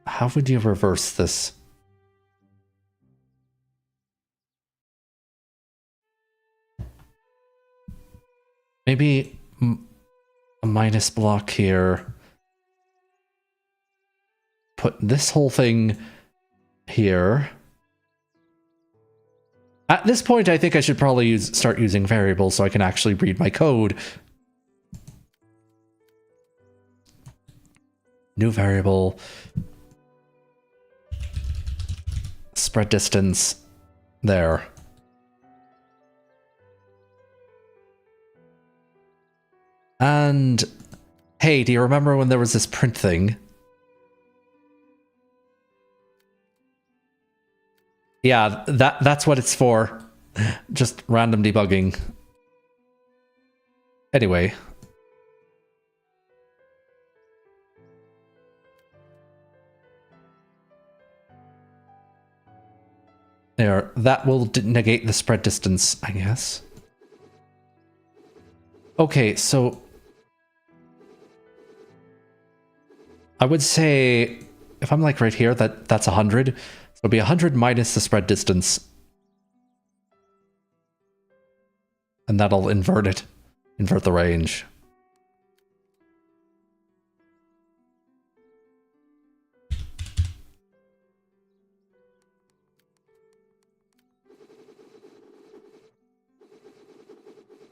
how would you reverse this? Maybe a minus block here. Put this whole thing here. At this point, I think I should probably start using variables so I can actually read my code. New variable. Spread distance. There. And hey, do you remember when there was this print thing? Yeah, that's what it's for. Just random debugging. Anyway. There, that will negate the spread distance, I guess. Okay, so I would say if I'm like right here, that's 100. So it'll be 100 minus the spread distance. And that'll invert it. Invert the range.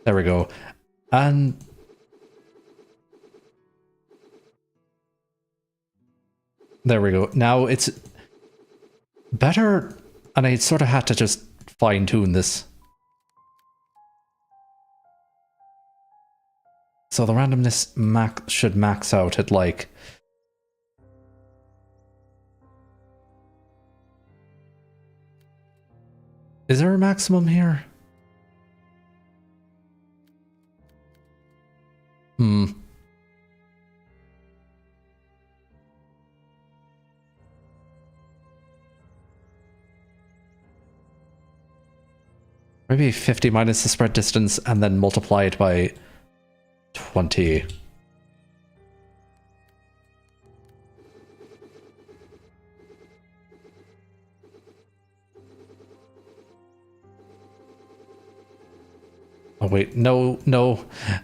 There we go. And there we go. Now it's better, and I sort of had to just fine-tune this. So the randomness should max out at like... Is there a maximum here? Maybe 50 minus the spread distance and then multiply it by 20. Oh wait, no,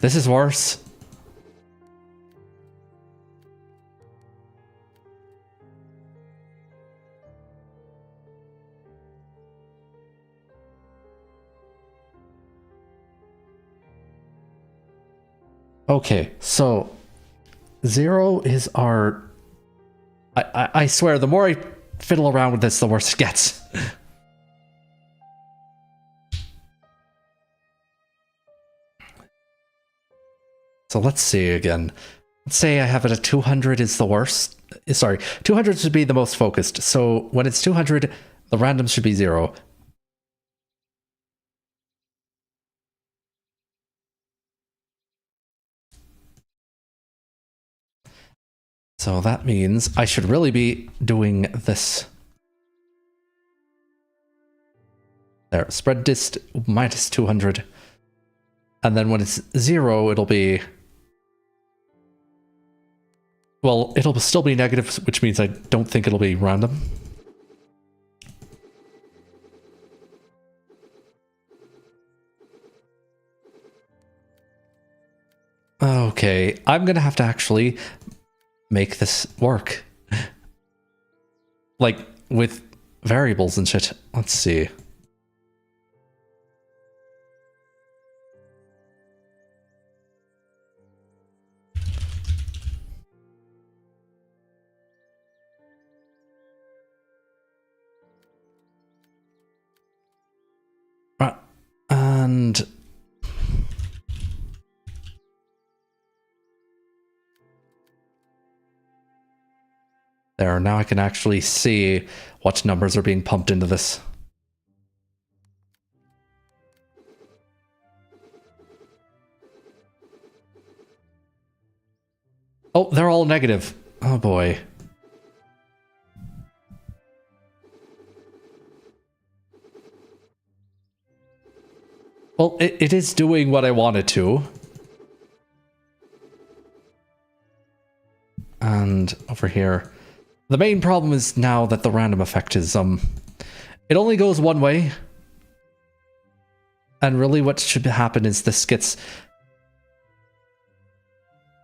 this is worse. Okay, so 0 is our... I swear, the more I fiddle around with this, the worse it gets. So let's see again. Let's say I have it at 200 is the worst. Sorry, 200 should be the most focused. So when it's 200, the random should be 0. So that means I should really be doing this. There, spread dist minus 200. And then when it's 0, it'll be... Well, it'll still be negative, which means I don't think it'll be random. Okay, I'm gonna have to actually make this work. Like, with variables and shit. Let's see. And... There, now I can actually see what numbers are being pumped into this. Oh, they're all negative. Oh boy. Well, it is doing what I want it to. And over here. The main problem is now that the random effect is, it only goes one way. And really what should happen is this gets...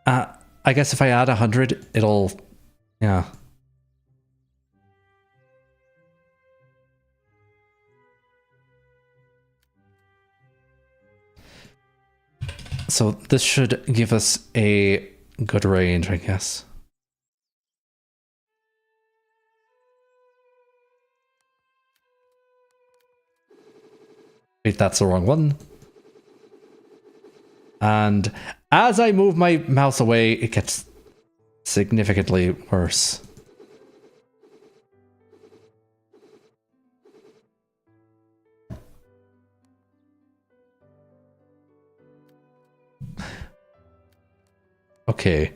I guess if I add 100, it'll... Yeah. So this should give us a good range, I guess. Wait, that's the wrong one. And as I move my mouse away, it gets significantly worse. Okay.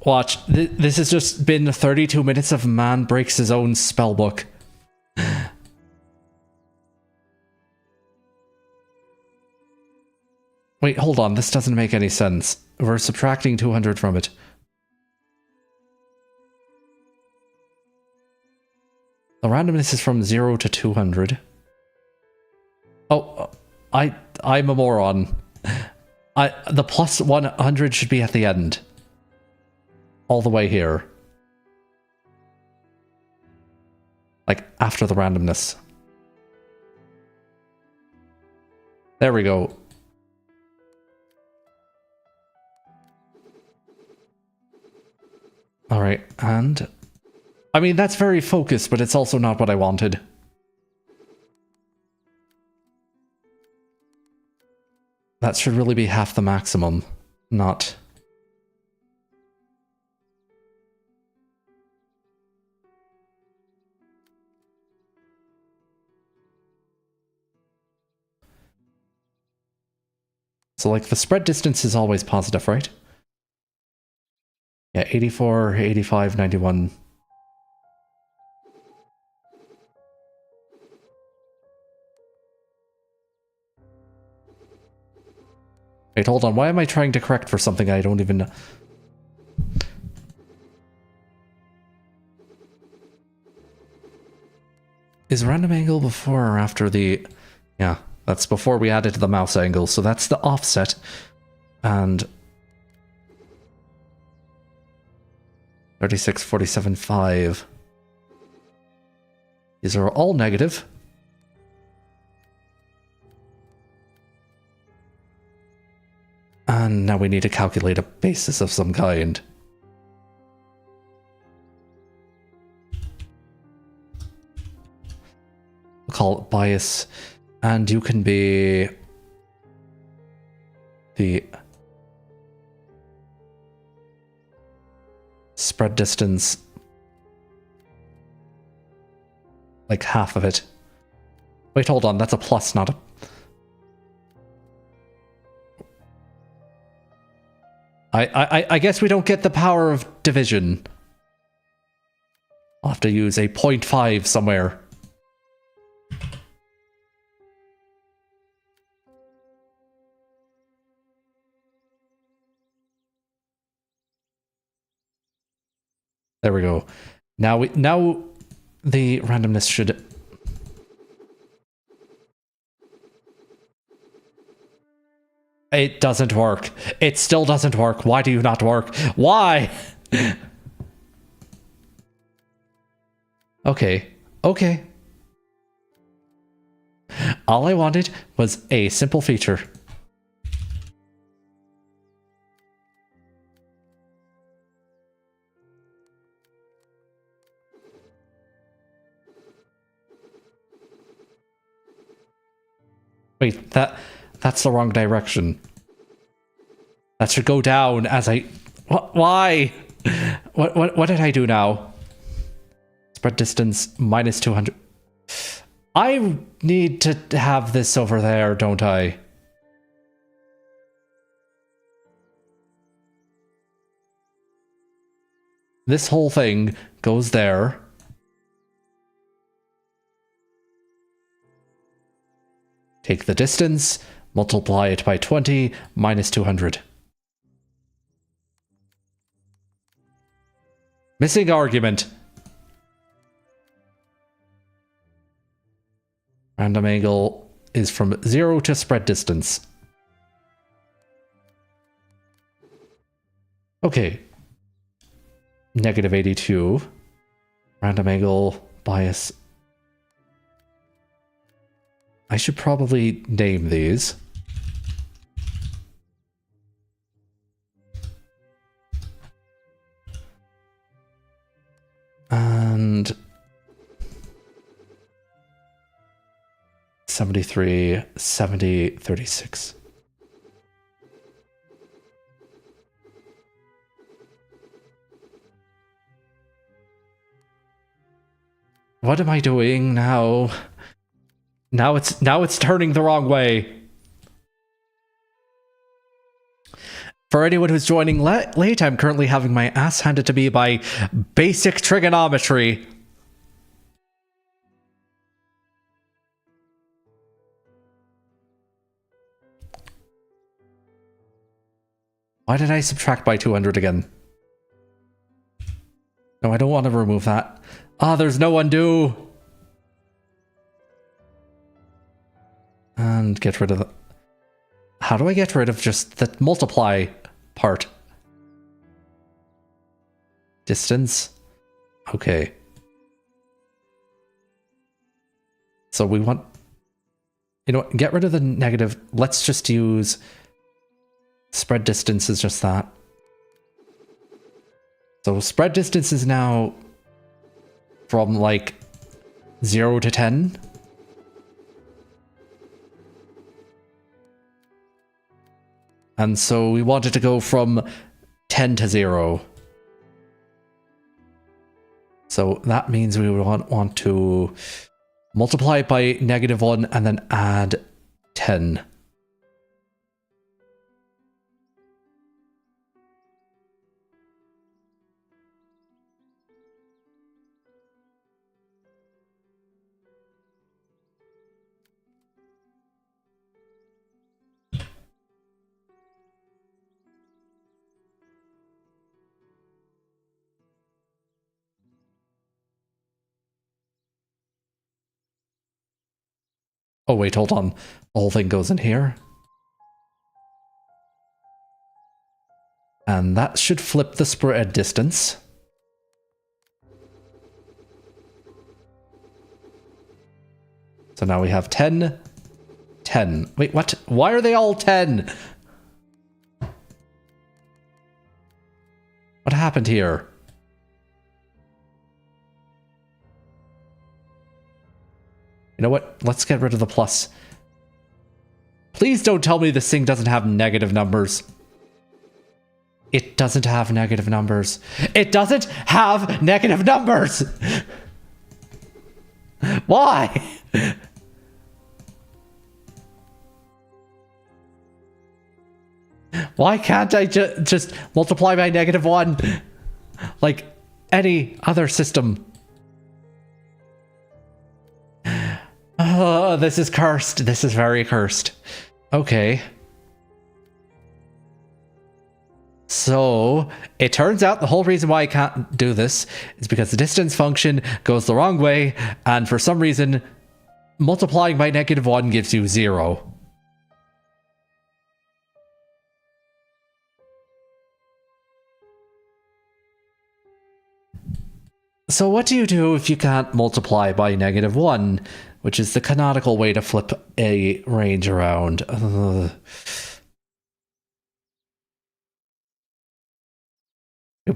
Watch. This has just been 32 minutes of man breaks his own spellbook. Wait, hold on. This doesn't make any sense. We're subtracting 200 from it. The randomness is from 0 to 200. Oh, I'm a moron. The plus 100 should be at the end. All the way here. Like, after the randomness. There we go. Alright, and... I mean, that's very focused, but it's also not what I wanted. That should really be half the maximum, not... So, like, the spread distance is always positive, right? Yeah, 84, 85, 91. Wait, hold on. Why am I trying to correct for something I don't even know? Is random angle before or after the... Yeah, that's before we added the mouse angle, so that's the offset. And... 36, 47, 5. These are all negative. And now we need to calculate a basis of some kind. We'll call it bias. And you can be the spread distance, like half of it. Wait, hold on, that's a plus, not a... I guess we don't get the power of division. I'll have to use a 0.5 somewhere. There we go. Now the randomness should... It doesn't work. It still doesn't work. Why do you not work? Why? Okay. Okay. All I wanted was a simple feature. Wait, that's the wrong direction. That should go down as I... Why? What did I do now? Spread distance minus 200. I need to have this over there, don't I? This whole thing goes there. Take the distance, multiply it by 20, minus 200. Missing argument. Random angle is from 0 to spread distance. Okay. Negative 82. Random angle bias. I should probably name these. And 73, 70, 36. What am I doing now? Now it's turning the wrong way. For anyone who's joining late, I'm currently having my ass handed to me by basic trigonometry. Why did I subtract by 200 again? No, I don't want to remove that. Ah, there's no undo. And get rid of the... How do I get rid of just the multiply part? Distance. Okay. So we want... You know what? Get rid of the negative. Let's just use... Spread distance is just that. So spread distance is now from like 0 to 10. And so we want it to go from 10 to 0. So that means we would want to multiply it by -1 and then add 10. Oh wait, hold on. The whole thing goes in here. And that should flip the spread distance. So now we have 10, 10. Wait, what? Why are they all 10? What happened here? You know what? Let's get rid of the plus. Please don't tell me this thing doesn't have negative numbers. It doesn't have negative numbers. It doesn't have negative numbers! Why? Why can't I just multiply by -1? Like any other system. Oh, this is cursed. This is very cursed. Okay. So, it turns out the whole reason why I can't do this is because the distance function goes the wrong way, and for some reason, multiplying by -1 gives you 0. So what do you do if you can't multiply by -1, which is the canonical way to flip a range around?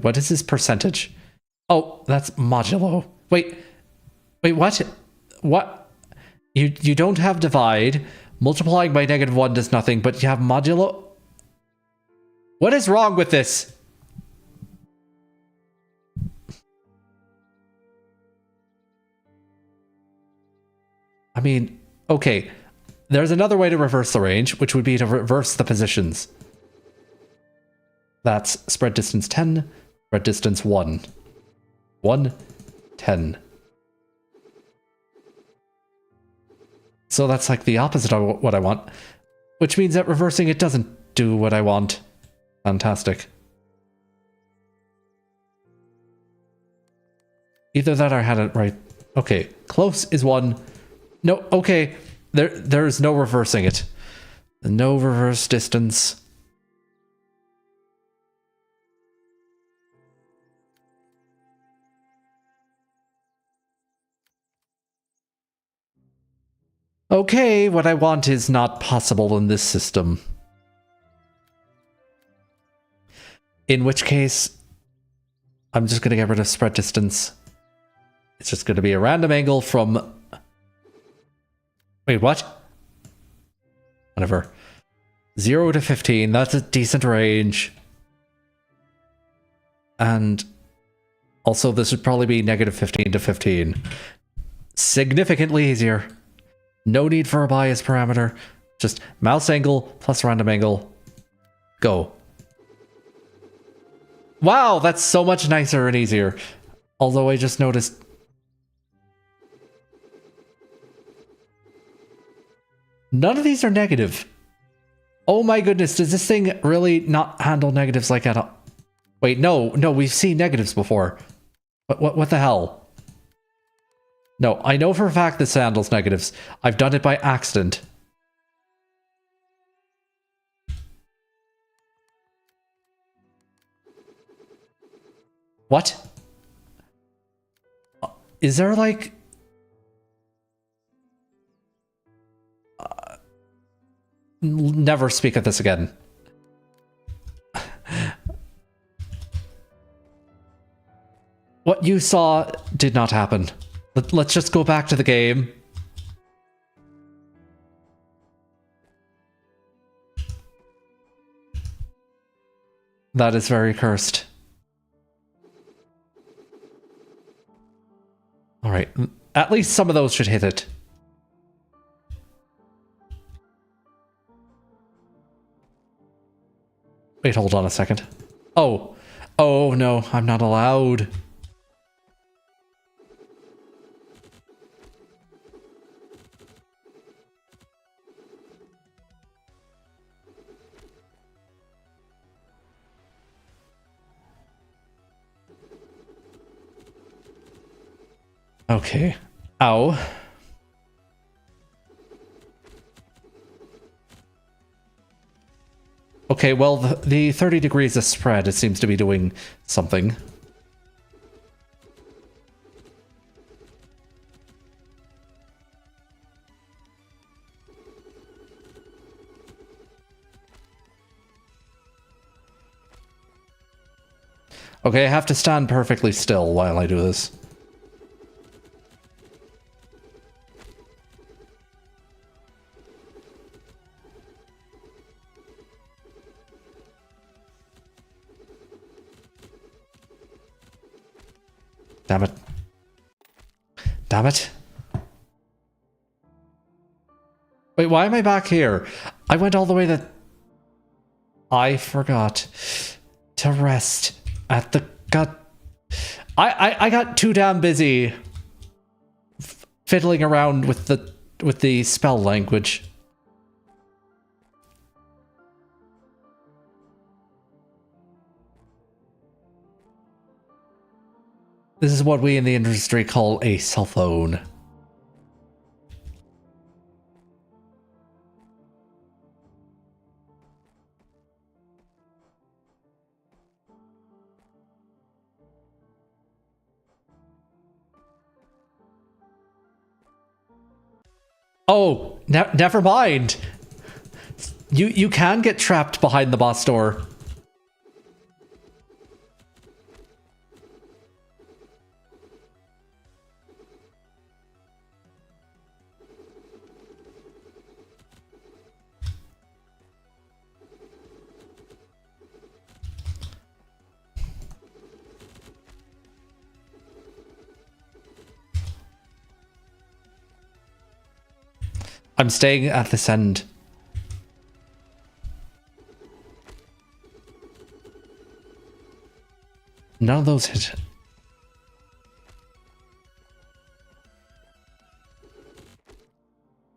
What is this percentage? Oh, that's modulo. Wait, what? What? You don't have divide. Multiplying by -1 does nothing, but you have modulo? What is wrong with this? I mean, okay, there's another way to reverse the range, which would be to reverse the positions. That's spread distance 10, spread distance 1. 1, 10. So that's like the opposite of what I want, which means that reversing it doesn't do what I want. Fantastic. Either that or I had it right. Okay, close is 1. No, okay, there's no reversing it. No reverse distance. Okay, what I want is not possible in this system. In which case, I'm just going to get rid of spread distance. It's just going to be a random angle from... Wait, what? Whatever. 0 to 15, that's a decent range. And also this would probably be -15 to 15. Significantly easier. No need for a bias parameter. Just mouse angle plus random angle. Go. Wow, that's so much nicer and easier. Although I just noticed... None of these are negative. Oh my goodness, does this thing really not handle negatives like at all? Wait, no, we've seen negatives before. What the hell? No, I know for a fact this handles negatives. I've done it by accident. What? Is there like... Never speak of this again. What you saw did not happen. Let's just go back to the game. That is very cursed. Alright, at least some of those should hit it. Wait, hold on a second. Oh. Oh no, I'm not allowed. Okay. Ow. Okay, well, the 30 degrees of spread, it seems to be doing something. Okay, I have to stand perfectly still while I do this. Damn it. Damn it. Wait, why am I back here? I went all the way that... I forgot to rest at the gut. I got too damn busy fiddling around with the spell language. This is what we in the industry call a cell phone. Oh, never mind. You can get trapped behind the boss door. I'm staying at this end. None of those hit.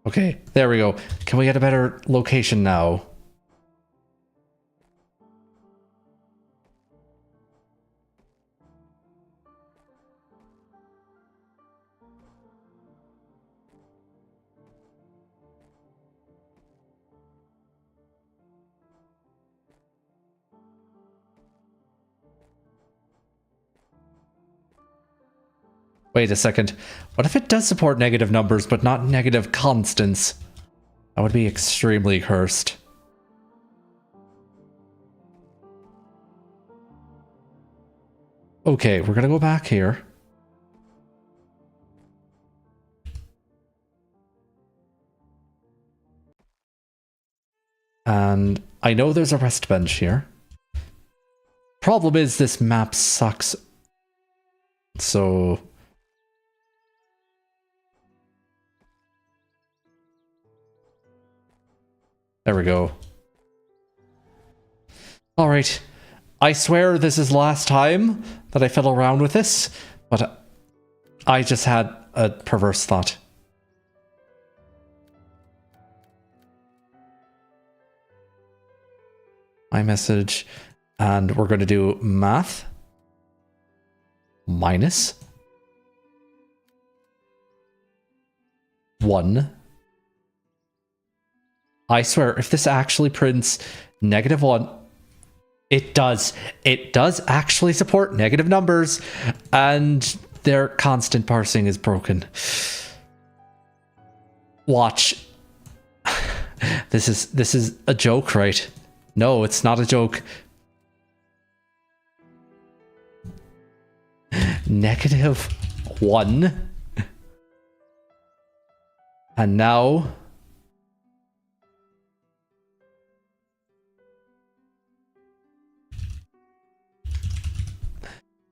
Okay, there we go. Can we get a better location now? Wait a second. What if it does support negative numbers, but not negative constants? That would be extremely cursed. Okay, we're gonna go back here. And I know there's a rest bench here. Problem is, this map sucks. So... there we go. Alright. I swear this is the last time that I fiddle around with this, but I just had a perverse thought. My message, and we're going to do math minus 1. I swear, if this actually prints -1, it does. It does actually support negative numbers, and their constant parsing is broken. Watch. This is a joke, right? No, it's not a joke. -1. And now...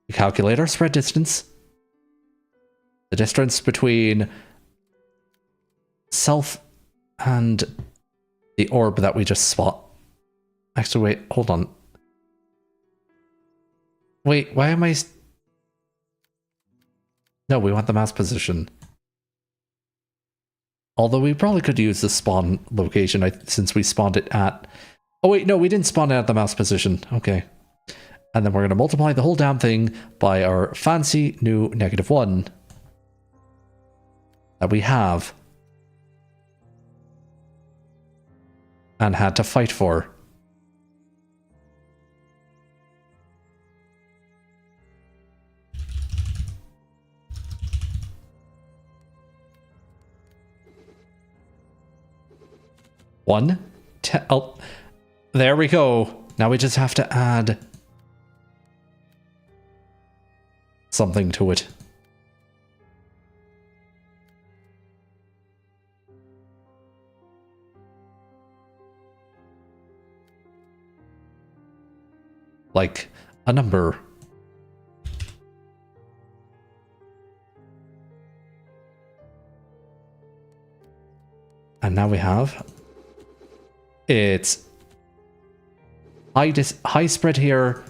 we calculate our spread distance. The distance between self and the orb that we just spot. Actually, wait, hold on. Wait, why am I... no, we want the mouse position. Although we probably could use the spawn location since we spawned it at... oh wait, no, we didn't spawn it at the mouse position. Okay. And then we're going to multiply the whole damn thing by our fancy new -1 that we have and had to fight for. Oh, there we go. Now we just have to add something to it. Like a number. And now we have... it's high spread here,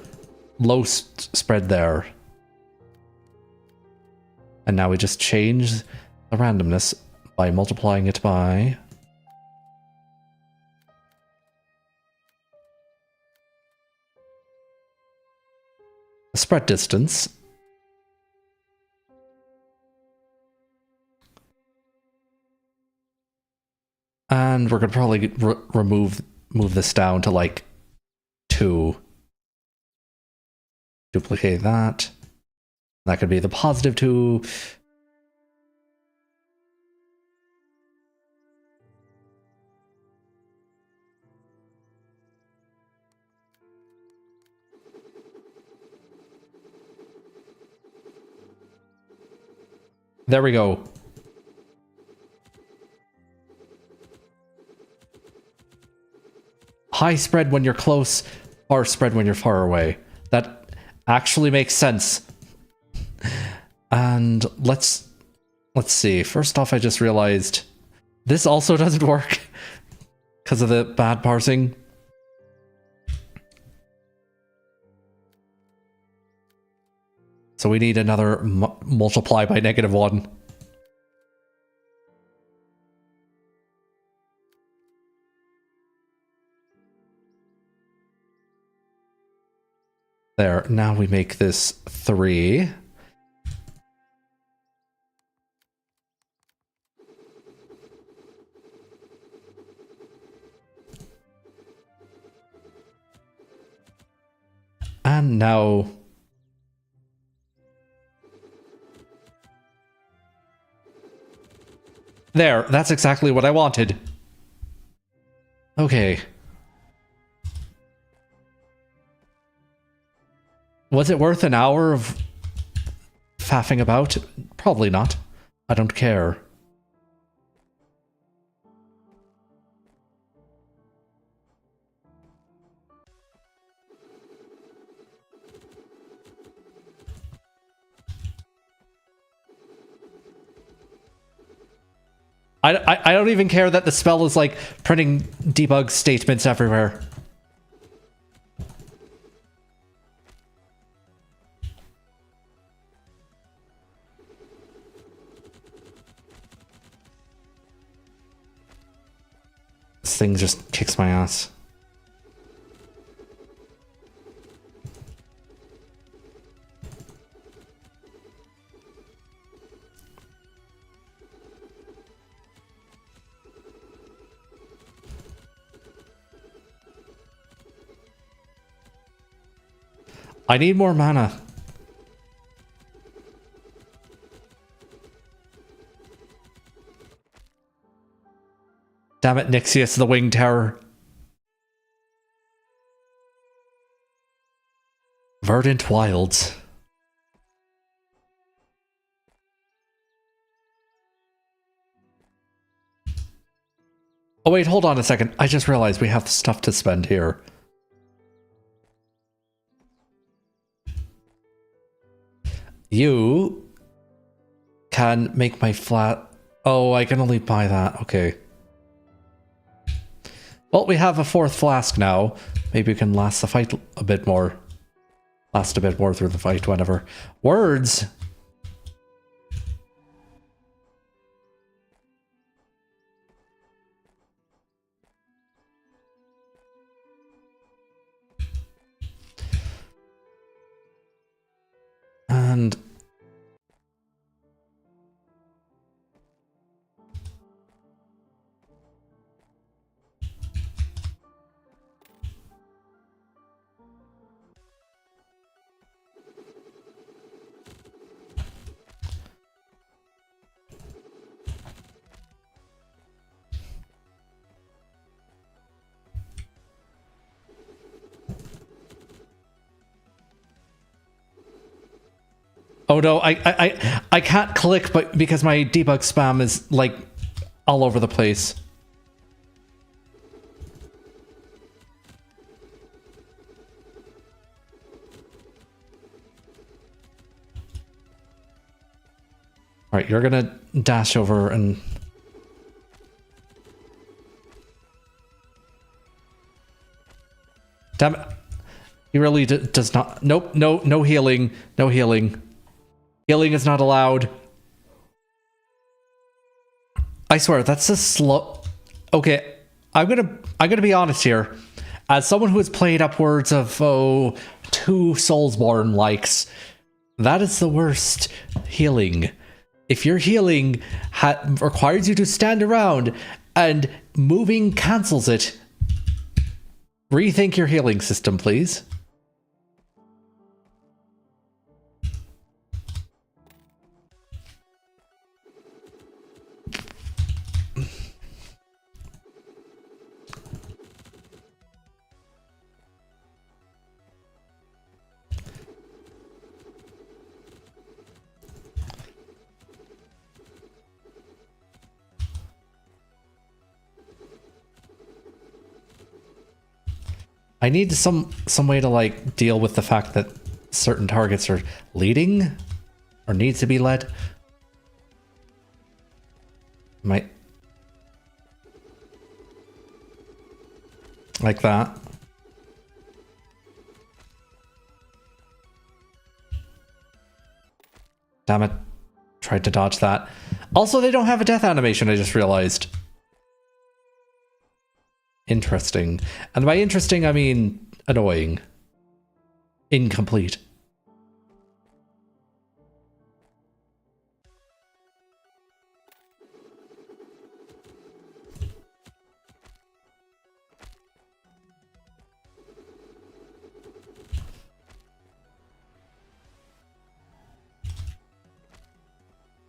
low spread there. And now we just change the randomness by multiplying it by the spread distance. And we're gonna probably move this down to like 2. Duplicate that. That could be the positive 2. There we go. High spread when you're close, far spread when you're far away. That actually makes sense. And let's see. First off, I just realized this also doesn't work because of the bad parsing. So we need another multiply by -1. There, now we make this 3. And now there, that's exactly what I wanted. Okay. Was it worth an hour of faffing about? Probably not. I don't care. I don't even care that the spell is like printing debug statements everywhere. This thing just kicks my ass. I need more mana. Damn it, Nixius, the Winged Terror. Verdant Wilds. Oh wait, hold on a second. I just realized we have stuff to spend here. You can make my flat... Oh, I can only buy that. Okay. Well, we have a 4th flask now. Maybe we can last the fight a bit more. Last a bit more through the fight, whatever. Words! And... Oh no, I can't click but because my debug spam is like all over the place. All right, you're gonna dash over and... Damn it. He really does not. Nope, no healing. No healing. Healing is not allowed. I swear, that's a slow... Okay, I'm gonna be honest here. As someone who has played upwards of, 2 Soulsborne likes, that is the worst healing. If your healing requires you to stand around and moving cancels it, rethink your healing system, please. I need some way to like deal with the fact that certain targets are leading or needs to be led. Might like that. Damn it. Tried to dodge that. Also, they don't have a death animation, I just realized. Interesting. And by interesting, I mean annoying. Incomplete.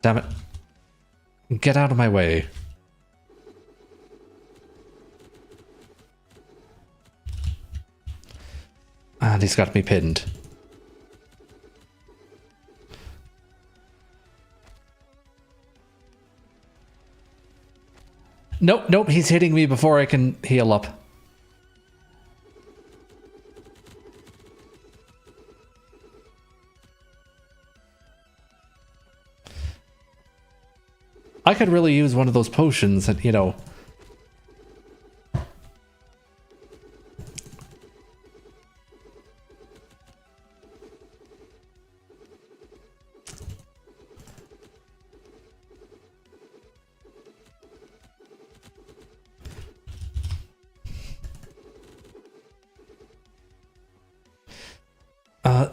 Damn it. Get out of my way. And he's got me pinned. Nope, he's hitting me before I can heal up. I could really use one of those potions that, you know...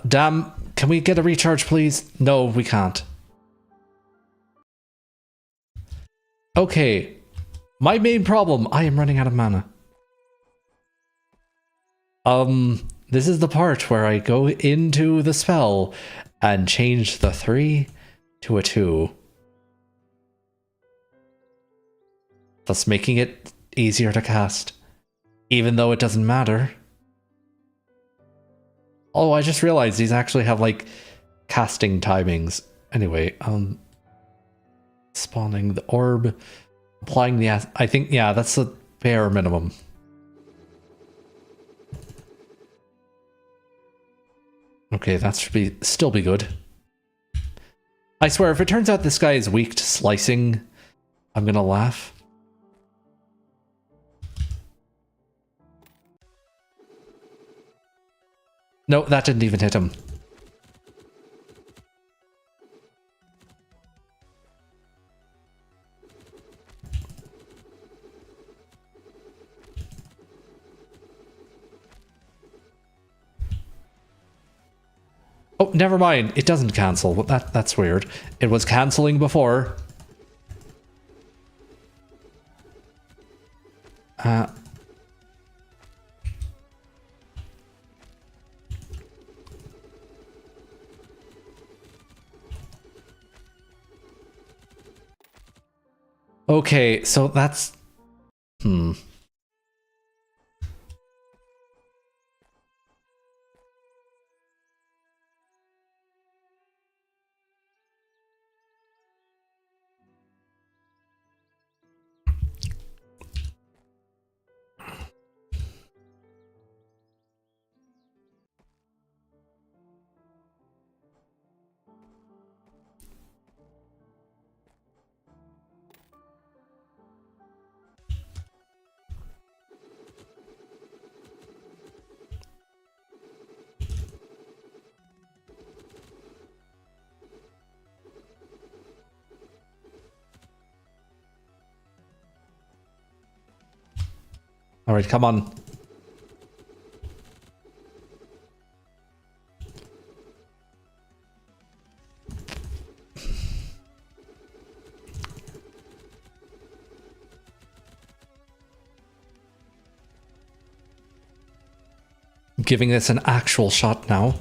Damn, can we get a recharge, please? No, we can't. Okay, my main problem, I am running out of mana. This is the part where I go into the spell and change the 3 to a 2. Thus making it easier to cast, even though it doesn't matter. Oh, I just realized these actually have, like, casting timings. Anyway, spawning the orb, applying the... I think, yeah, that's the bare minimum. Okay, that should still be good. I swear, if it turns out this guy is weak to slicing, I'm gonna laugh. No, that didn't even hit him. Oh, never mind. It doesn't cancel. That's weird. It was canceling before. Okay, so that's... All right, come on. Giving this an actual shot now.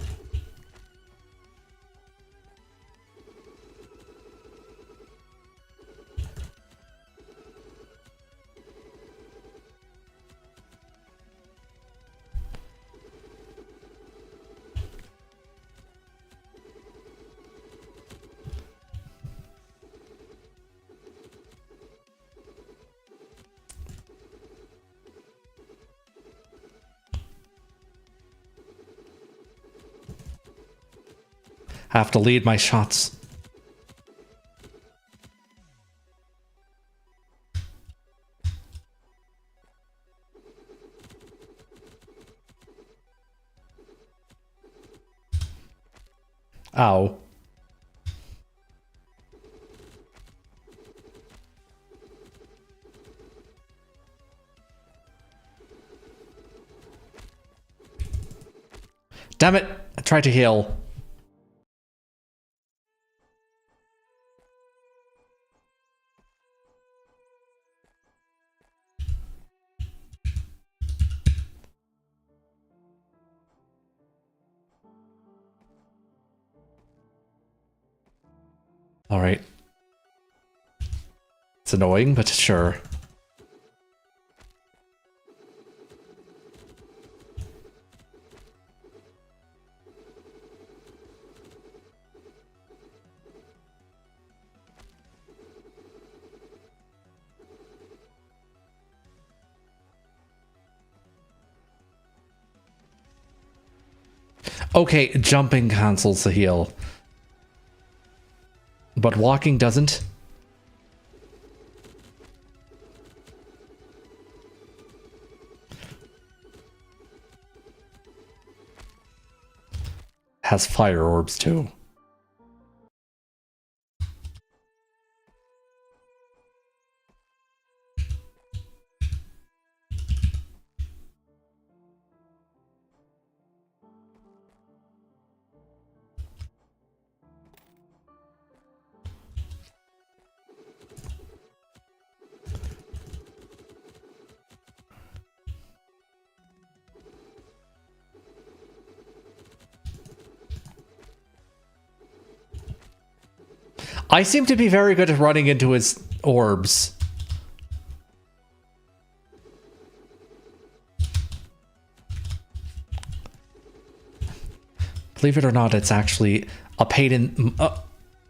Have to lead my shots. Ow. Damn it! I tried to heal. All right. It's annoying, but sure. Okay, jumping cancels the heal. But walking doesn't. Has fire orbs too. I seem to be very good at running into his orbs. Believe it or not, it's actually a pain in...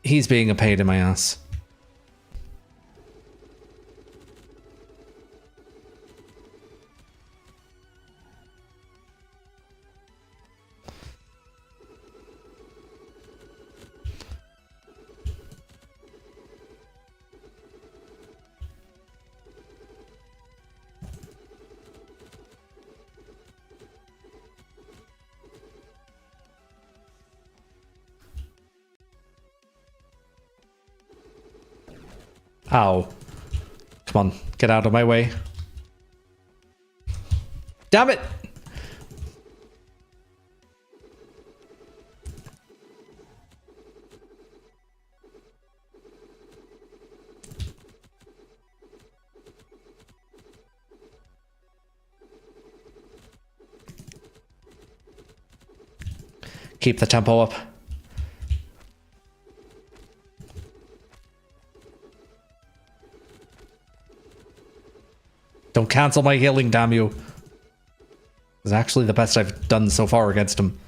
he's being a pain in my ass. Ow. Come on, get out of my way. Damn it! Keep the tempo up. Don't cancel my healing, damn you. It's actually the best I've done so far against him.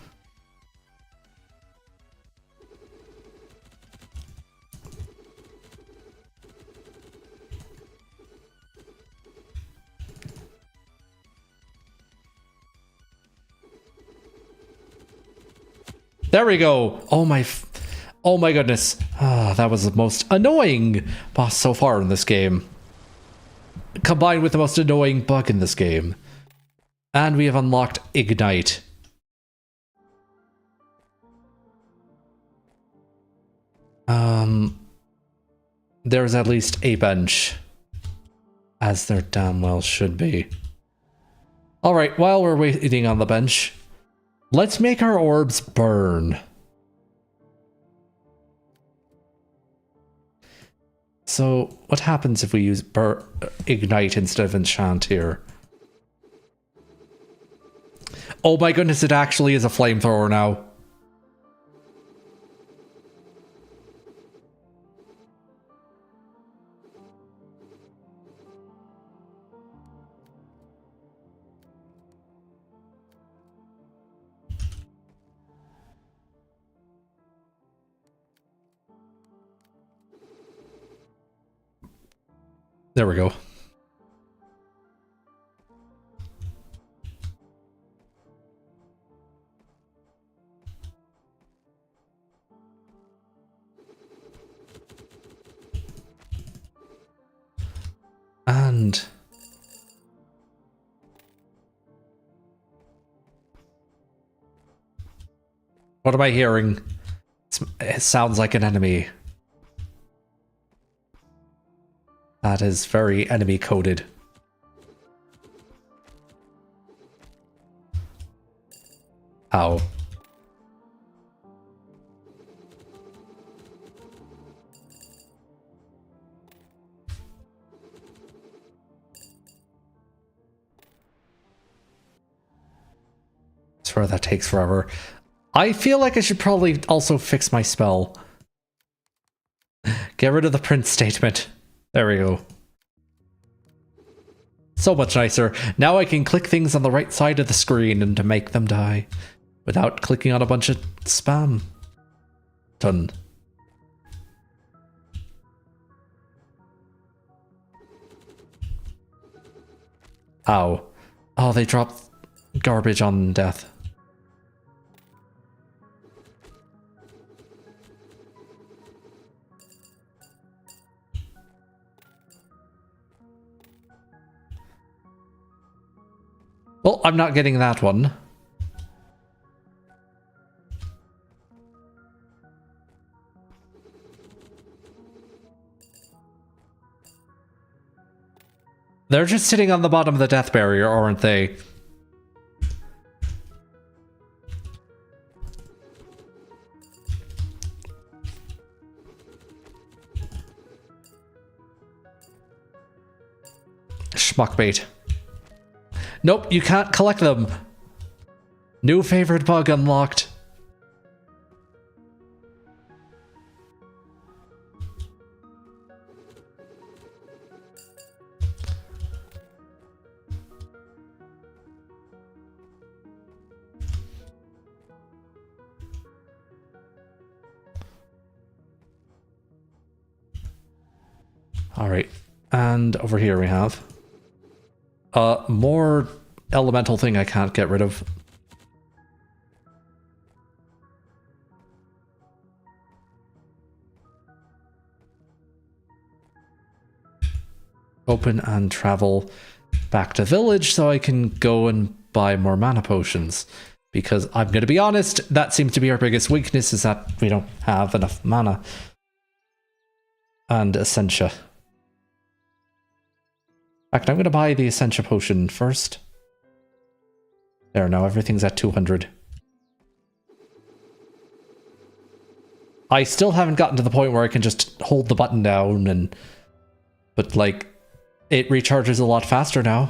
There we go. Oh my goodness. Ah, that was the most annoying boss so far in this game. Combined with the most annoying bug in this game. And we have unlocked Ignite. There's at least a bench. As there damn well should be. Alright, while we're waiting on the bench, let's make our orbs burn. So, what happens if we use ignite instead of enchant here? Oh my goodness, it actually is a flamethrower now. There we go. And what am I hearing? It sounds like an enemy. That is very enemy coded. Ow. I swear that takes forever. I feel like I should probably also fix my spell. Get rid of the print statement. There we go. So much nicer. Now I can click things on the right side of the screen and to make them die without clicking on a bunch of spam. Done. Ow. Oh, they dropped garbage on death. Well, I'm not getting that one. They're just sitting on the bottom of the death barrier, aren't they? Schmuckbait. Nope, you can't collect them. New favorite bug unlocked. All right, and over here we have more elemental thing I can't get rid of. Open and travel back to village so I can go and buy more mana potions. Because I'm going to be honest, that seems to be our biggest weakness, is that we don't have enough mana. And Essentia. In fact, I'm going to buy the Essentia potion first. There, now everything's at 200. I still haven't gotten to the point where I can just hold the button down and... But, like, it recharges a lot faster now.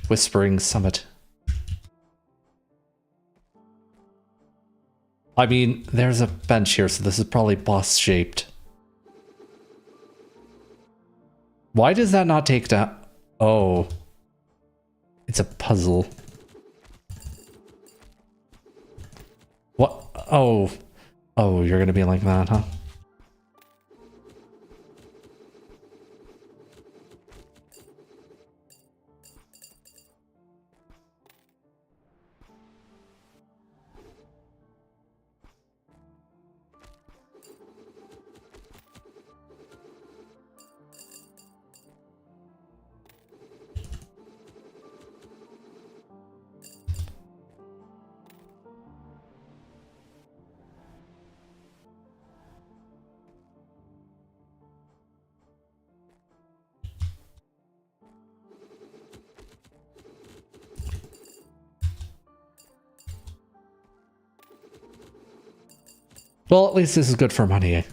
Whispering Summit. I mean, there's a bench here, so this is probably boss-shaped. Why does that not take down? Oh. It's a puzzle. What? Oh. Oh, you're gonna be like that, huh? Well, at least this is good for money.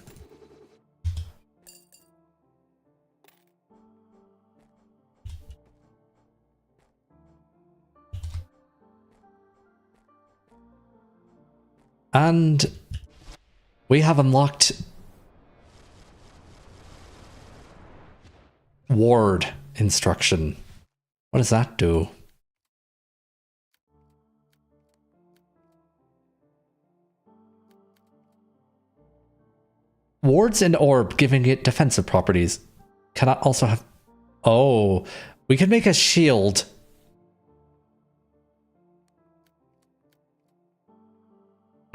And we have unlocked ward instruction. What does that do? Wards and orb, giving it defensive properties. Can I also have... Oh, we can make a shield.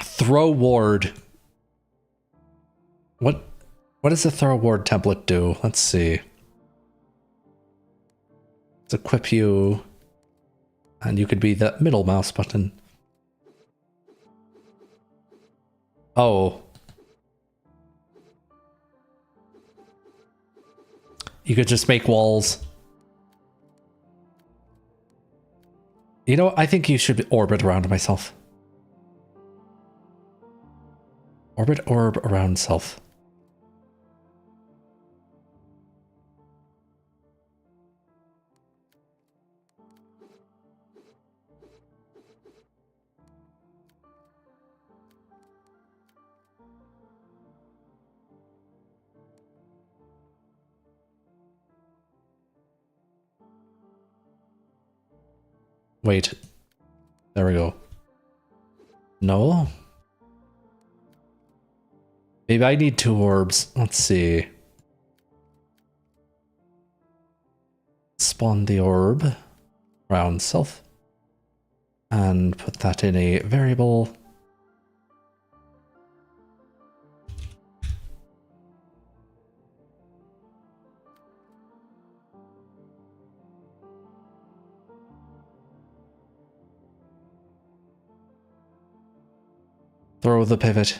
Throw ward. What does the throw ward template do? Let's see. Let's equip you. And you could be the middle mouse button. Oh. You could just make walls. You know, I think you should orbit around myself. Orbit orb around self. Wait. There we go. No? Maybe I need 2 orbs. Let's see. Spawn the orb around self. And put that in a variable. Throw the pivot.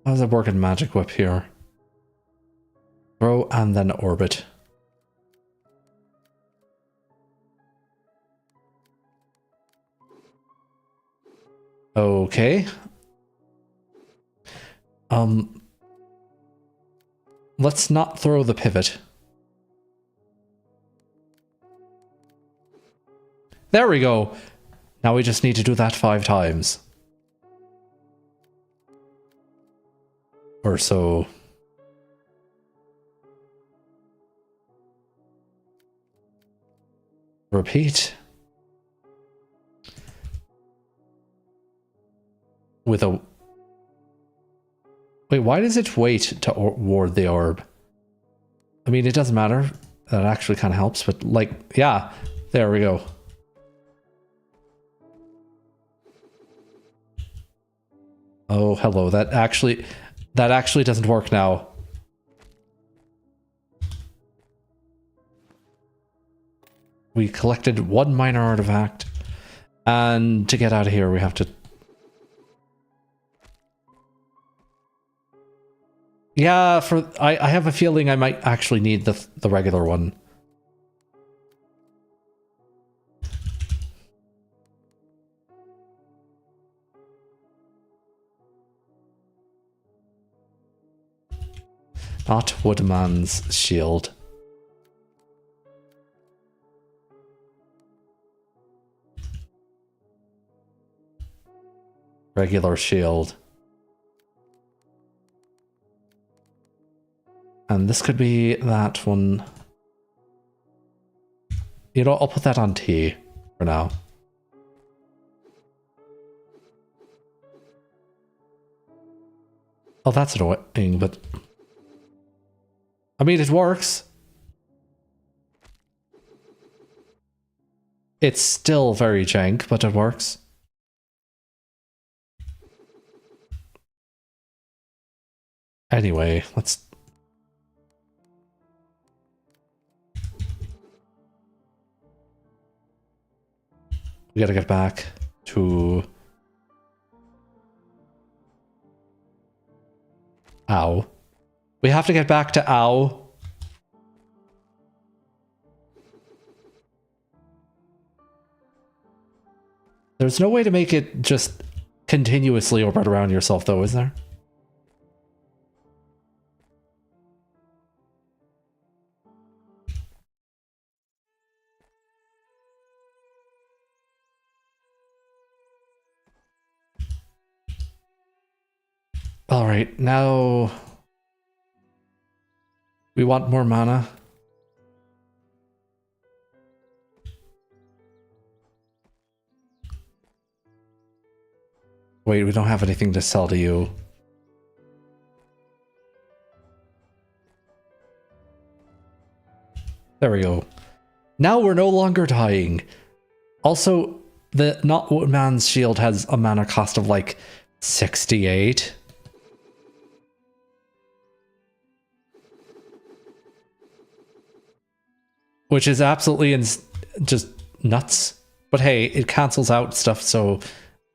How does it work in Magic Whip here? Throw and then orbit. Okay. Let's not throw the pivot. There we go. Now we just need to do that 5 times. Or so. Repeat. With a... Wait, why does it wait to ward the orb? I mean, it doesn't matter. That actually kind of helps, but like, yeah, there we go. Oh, hello. That actually doesn't work now. We collected 1 minor artifact, and to get out of here, we have to... Yeah, I have a feeling I might actually need the regular one. Not Woodman's shield. Regular shield. And this could be that one. You know, I'll put that on T for now. Oh, that's annoying, but... I mean, it works. It's still very jank, but it works. Anyway, let's... We gotta get back to... Ow. We have to get back to ow. There's no way to make it just continuously orbit around yourself, though, is there? All right, now we want more mana. Wait, we don't have anything to sell to you. There we go. Now we're no longer dying. Also, the Not Man's Shield has a mana cost of like 68. Which is absolutely just nuts. But hey, it cancels out stuff, so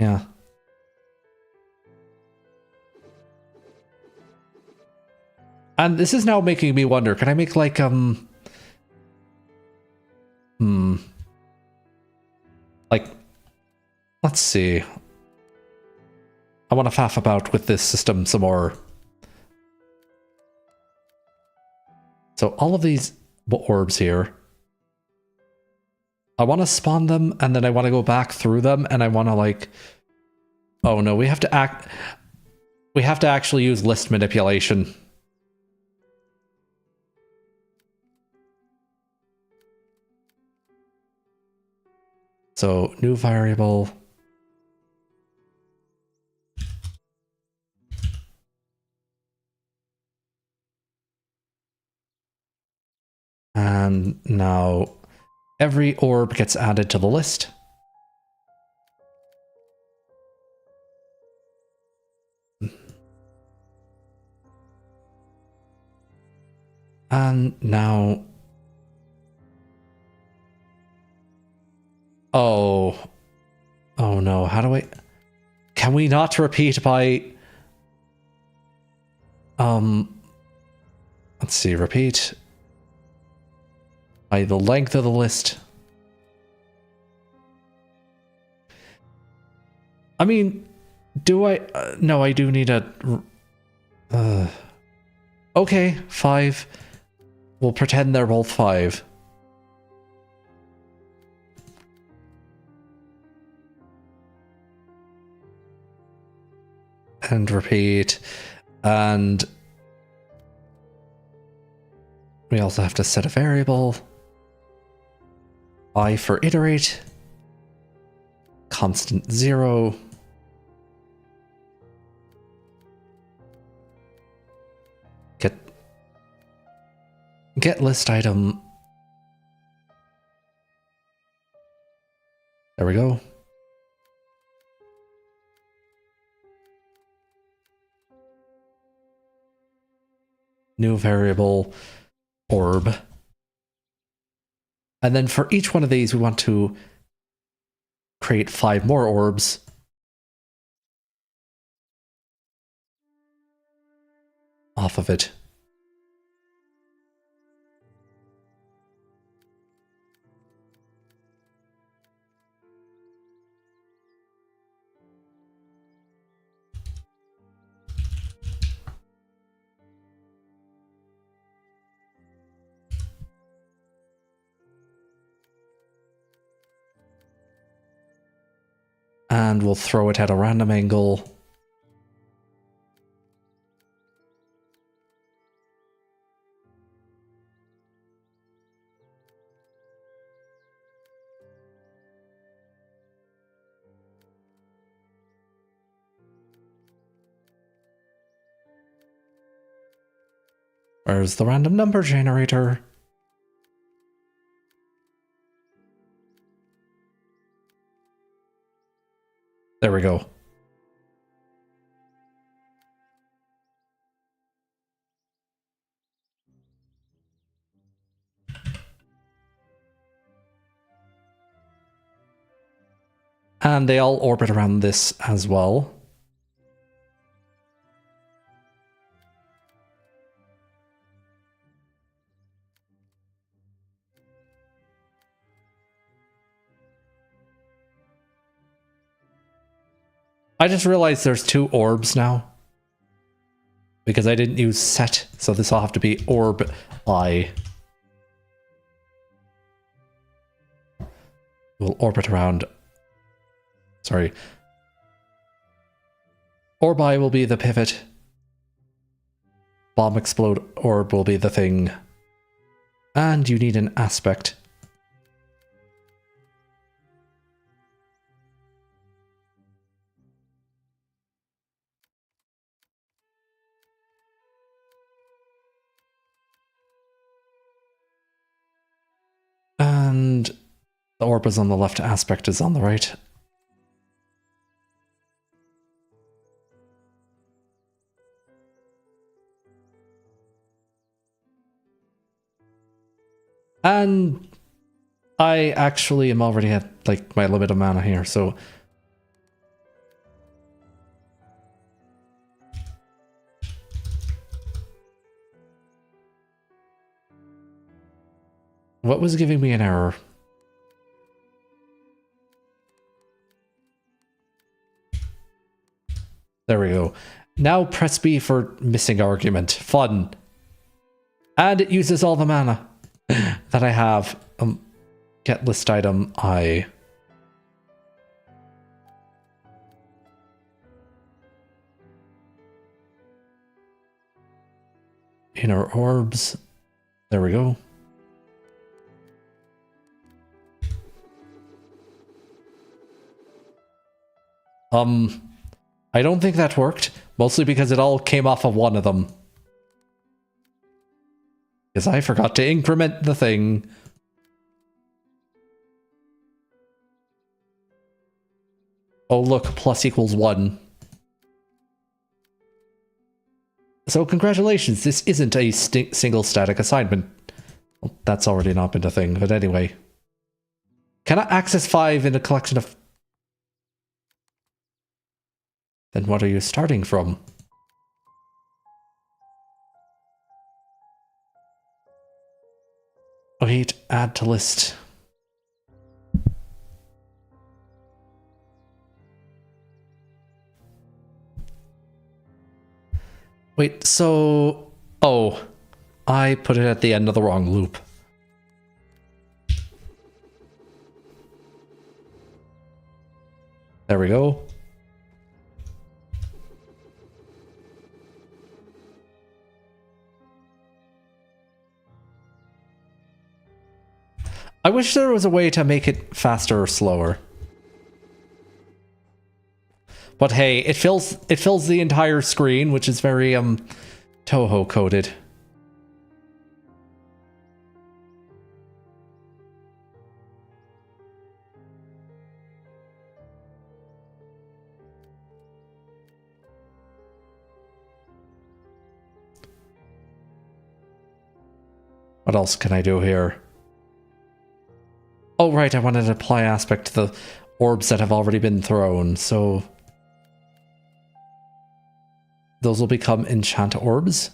yeah. And this is now making me wonder, can I make like, like, let's see. I want to faff about with this system some more. So all of these orbs here, I want to spawn them, and then I want to go back through them, and I want to like, oh no, we have to actually use list manipulation. So new variable. And now every orb gets added to the list. And now... Oh. Oh no, how do I... Can we not repeat by... Let's see, repeat... by the length of the list. I mean, do I... no, I do need a... okay, 5. We'll pretend they're both 5. And repeat. And... we also have to set a variable. I for iterate. Constant 0. Get list item. There we go. New variable orb. And then for each one of these, we want to create 5 more orbs. Off of it. And we'll throw it at a random angle. Where's the random number generator? There we go. And they all orbit around this as well. I just realized there's 2 orbs now. Because I didn't use set, so this will have to be orb I. We'll orbit around. Sorry. Orb I will be the pivot. Bomb explode orb will be the thing. And you need an aspect. And the orb is on the left, aspect is on the right. And I actually am already at like my limit of mana here, so what was giving me an error? There we go. Now press B for missing argument. Fun. And it uses all the mana that I have. Get list item I. Inner orbs. There we go. I don't think that worked, mostly because it all came off of one of them. Because I forgot to increment the thing. Oh look, plus equals 1. So congratulations, this isn't a single static assignment. Well, that's already not been a thing, but anyway. Can I access 5 in a collection of... Then what are you starting from? Wait, add to list. Wait, so... Oh, I put it at the end of the wrong loop. There we go. I wish there was a way to make it faster or slower. But hey, it fills the entire screen, which is very Toho coded. What else can I do here? Oh right, I wanted to apply aspect to the orbs that have already been thrown, so those will become enchant orbs.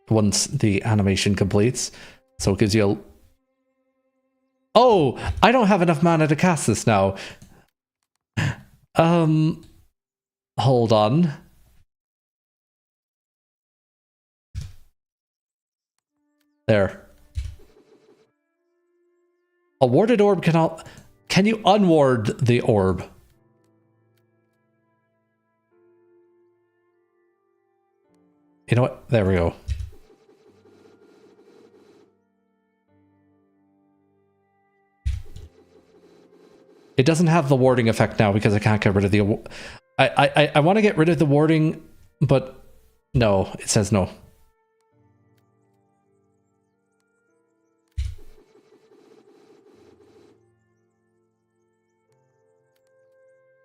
Once the animation completes. So it gives you a... Oh! I don't have enough mana to cast this now. Hold on. There. A warded orb cannot... Can you unward the orb? You know what? There we go. It doesn't have the warding effect now because I can't get rid of the... I want to get rid of the warding, but no, it says no.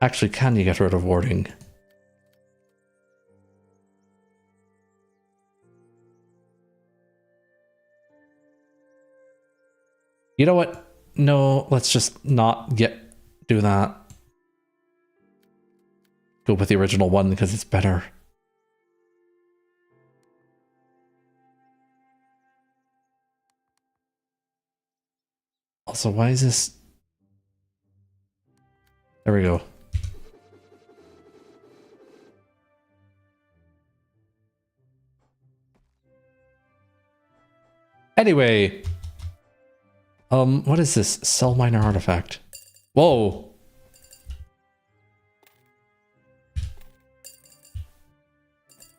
Actually, can you get rid of warding? You know what? No, let's just not do that. Go with the original one because it's better. Also, why is this There we go. Anyway, what is this? Sell minor artifact. Whoa.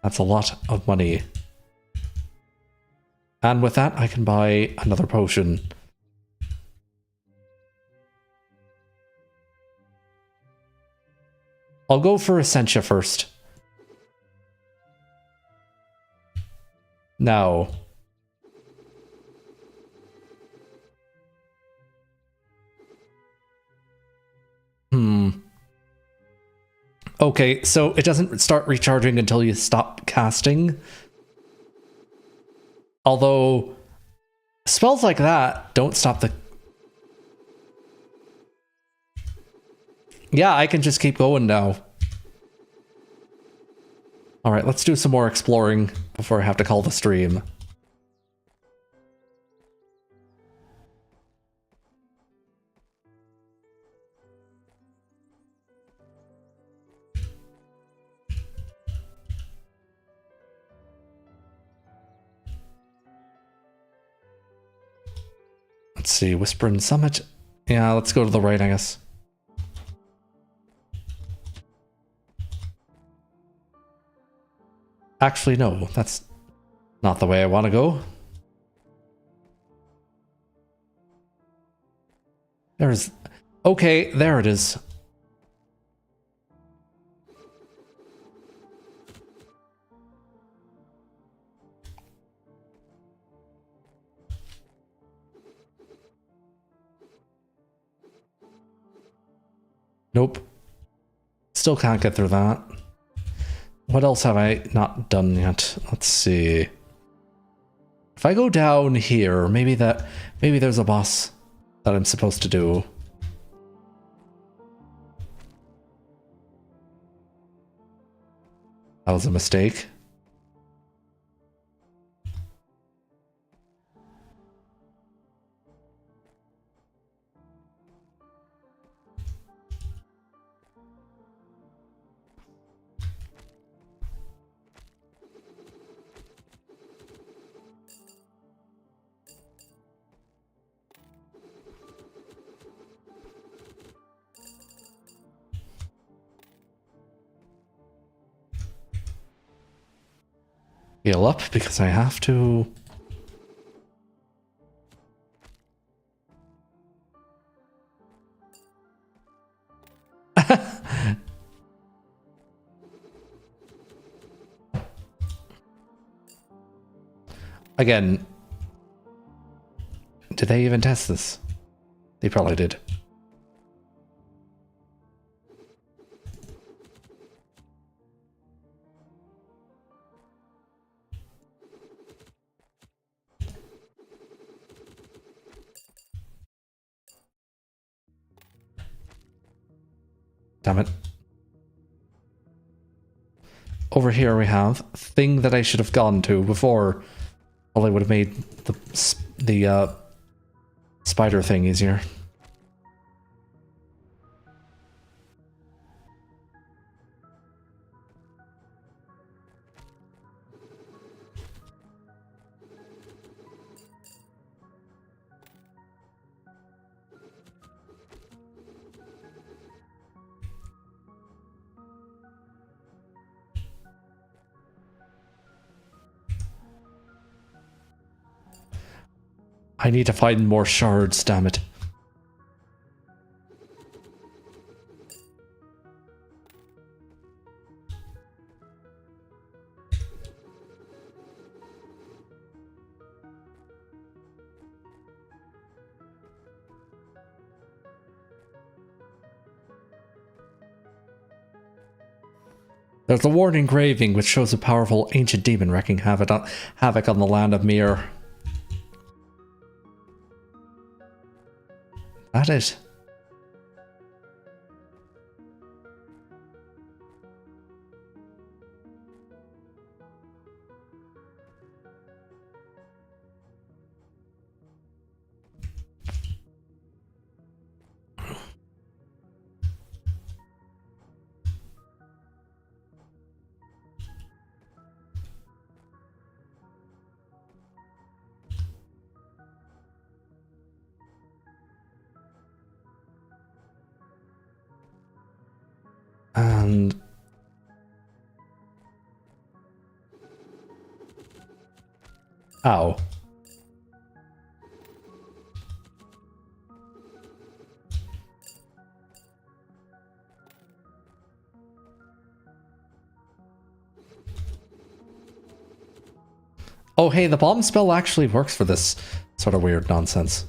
That's a lot of money. And with that, I can buy another potion. I'll go for Essentia first. Now. Okay, so it doesn't start recharging until you stop casting. Although, spells like that don't stop the... Yeah, I can just keep going now. Alright, let's do some more exploring before I have to call the stream. Let's see, Whispering Summit. Yeah, let's go to the right, I guess. Actually, no, that's not the way I want to go. There's... Okay, there it is. Nope. Still can't get through that. What else have I not done yet? Let's see. If I go down here, maybe there's a boss that I'm supposed to do. That was a mistake. Heal up because I have to. Again, did they even test this? They probably did. Damn it. Over here we have thing that I should have gone to before. Well, I would have made the spider thing easier. I need to find more shards, damn it. There's a warning engraving which shows a powerful ancient demon wreaking havoc on the land of Mir. That it? And ow. Oh, hey, the bomb spell actually works for this sort of weird nonsense.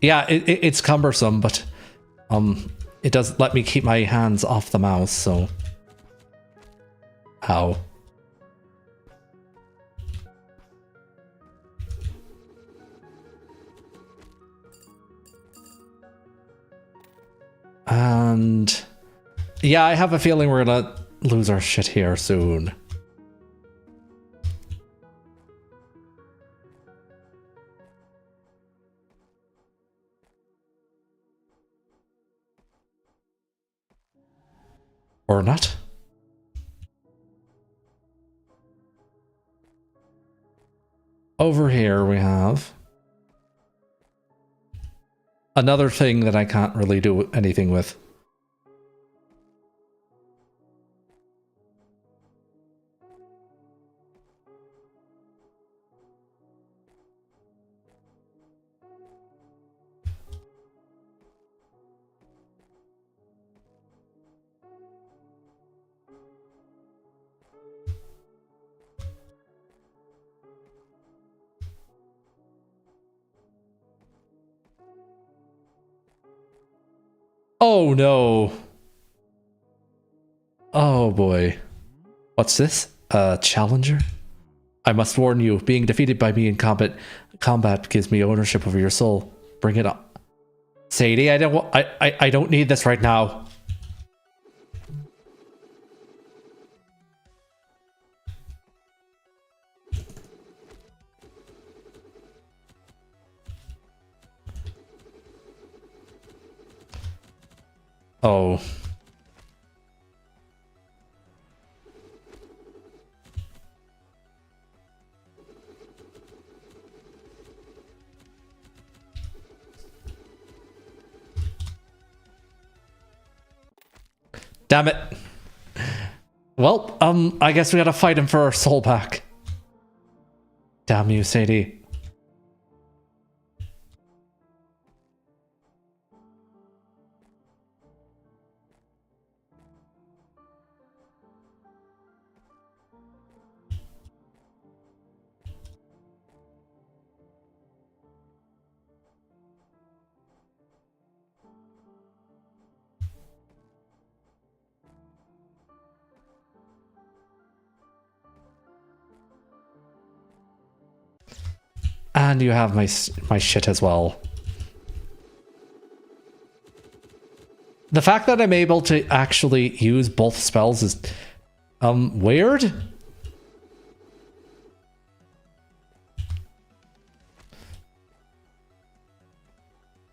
Yeah, it's cumbersome, but it does let me keep my hands off the mouse, so... Ow. And... yeah, I have a feeling we're gonna lose our shit here soon. Or not. Over here we have another thing that I can't really do anything with. Oh no. Oh boy. What's this? A challenger? I must warn you, being defeated by me in combat gives me ownership over your soul. Bring it up. Sadie, I don't need this right now. Oh. Damn it. Well, I guess we gotta fight him for our soul back. Damn you, Sadie. And you have my shit as well. The fact that I'm able to actually use both spells is weird.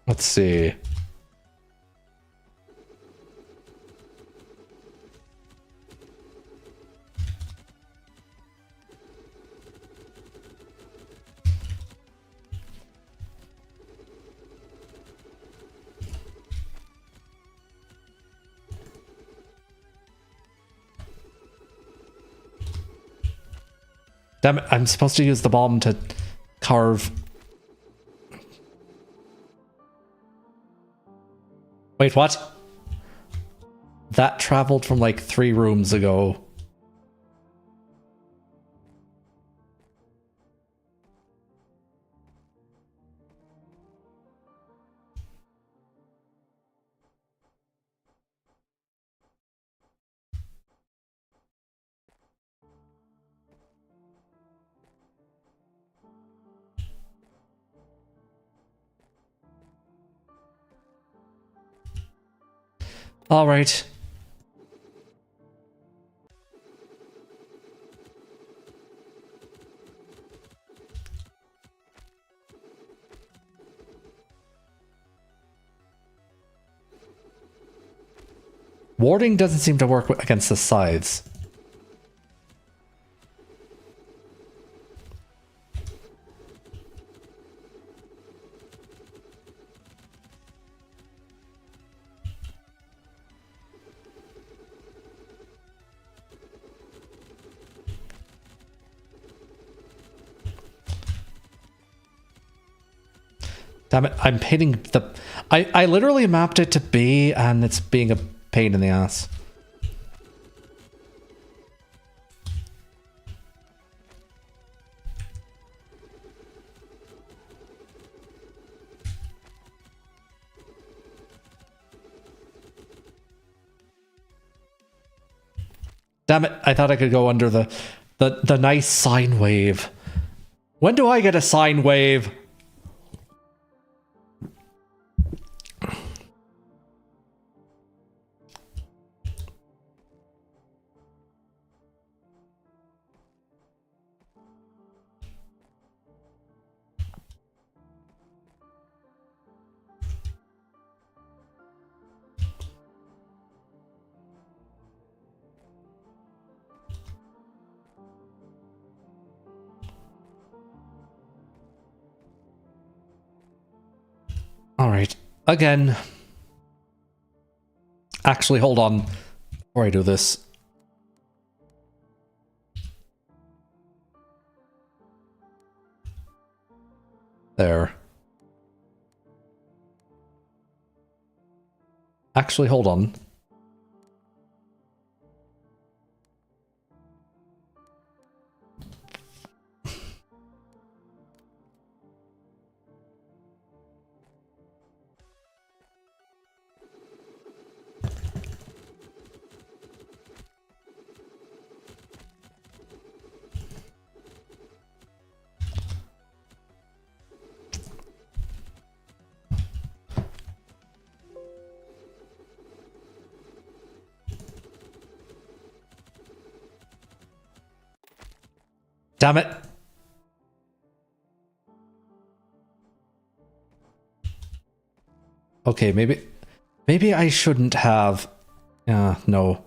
Let's see. Damn it, I'm supposed to use the bomb to carve. Wait, what? That traveled from like 3 rooms ago. All right. Warding doesn't seem to work against the scythes. Damn it, I'm painting the... I literally mapped it to B, and it's being a pain in the ass. Damn it, I thought I could go under the nice sine wave. When do I get a sine wave? All right, again. Actually, hold on before I do this. There. Actually, hold on. Damn it. Okay, maybe I shouldn't have... no.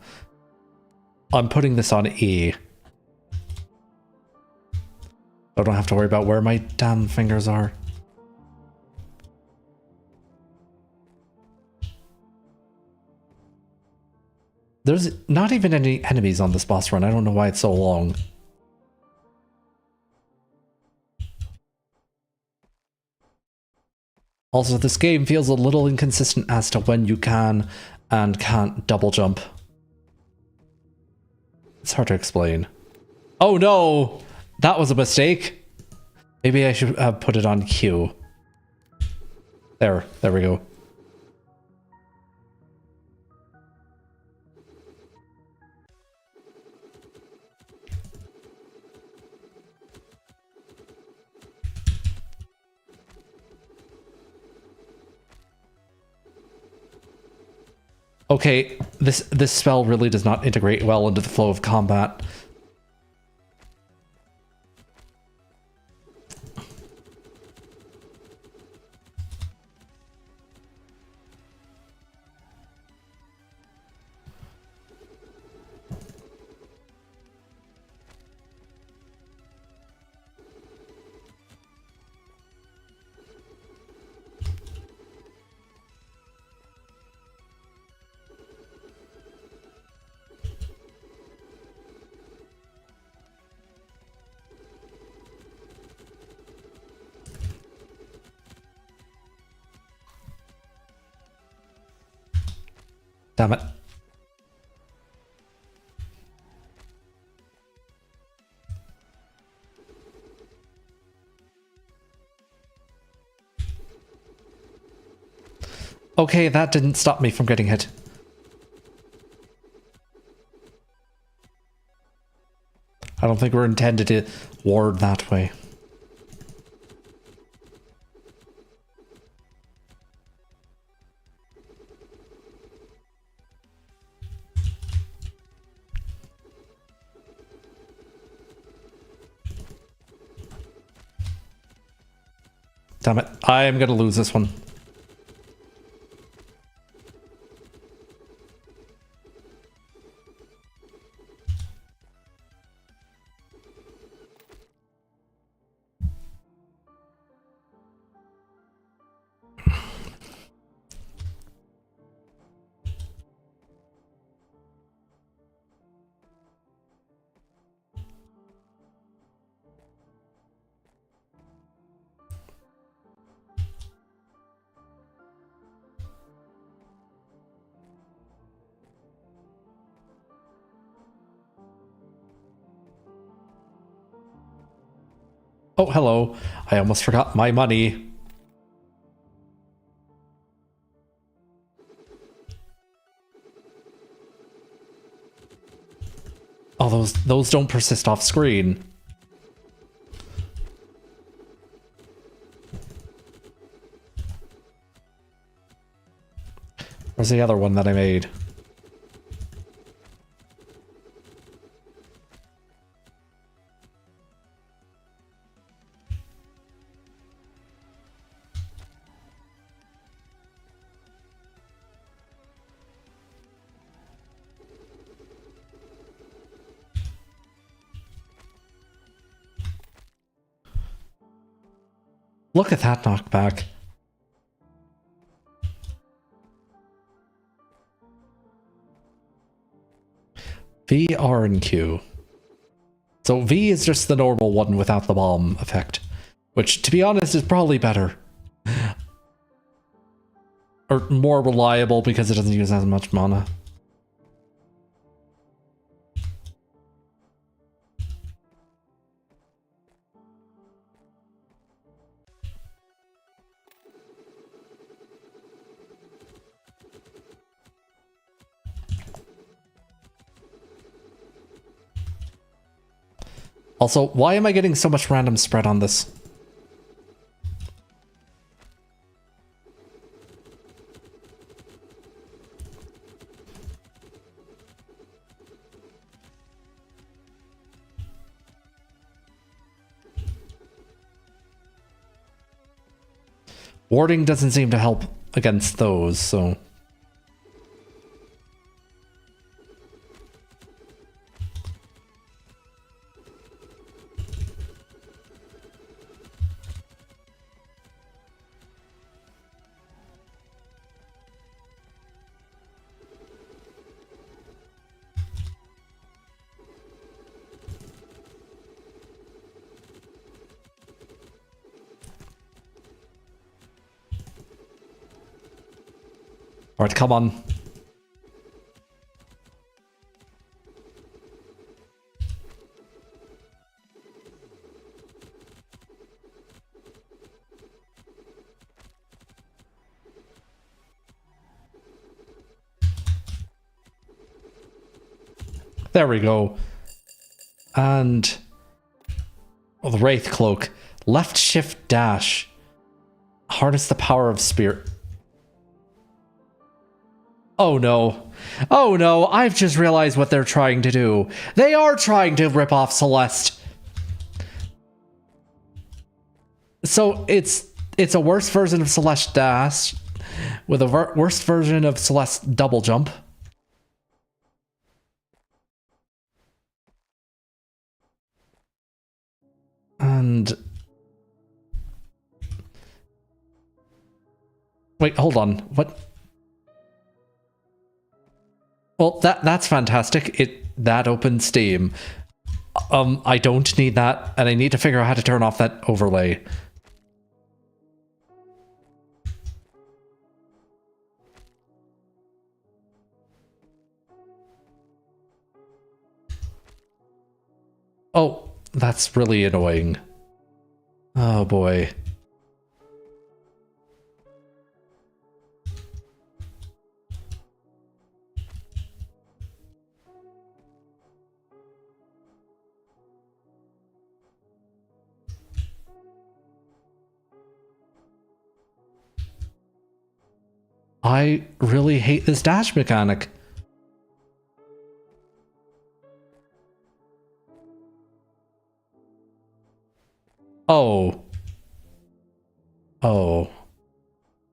I'm putting this on E. I don't have to worry about where my damn fingers are. There's not even any enemies on this boss run. I don't know why it's so long. Also, this game feels a little inconsistent as to when you can and can't double jump. It's hard to explain. Oh no! That was a mistake! Maybe I should put it on Q. There we go. Okay, this spell really does not integrate well into the flow of combat. Damn it. Okay, that didn't stop me from getting hit. I don't think we're intended to ward that way. Damn it, I am gonna lose this one. Oh, hello. I almost forgot my money. Oh, those don't persist off screen. Where's the other one that I made? Look at that knockback. V, R, and Q. So V is just the normal one without the bomb effect, which, to be honest, is probably better. Or more reliable because it doesn't use as much mana. Also, why am I getting so much random spread on this? Warding doesn't seem to help against those, so... Alright, come on. There we go. And... oh, the Wraith Cloak. Left shift dash. Harness the power of spirit. Oh no. Oh no, I've just realized what they're trying to do. They are trying to rip off Celeste. So it's a worse version of Celeste Dash with a worse version of Celeste Double Jump. And... wait, hold on. What? Well, that's fantastic. That opens Steam. I don't need that, and I need to figure out how to turn off that overlay. Oh, that's really annoying. Oh boy. I really hate this dash mechanic. Oh. Oh.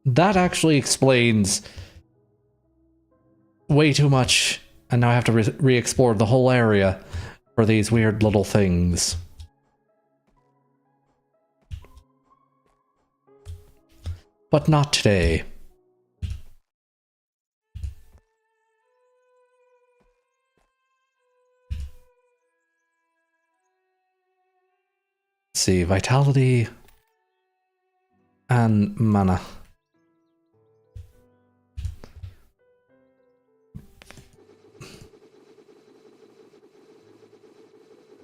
That actually explains way too much, and now I have to re-explore the whole area for these weird little things. But not today. Let's see, vitality and mana.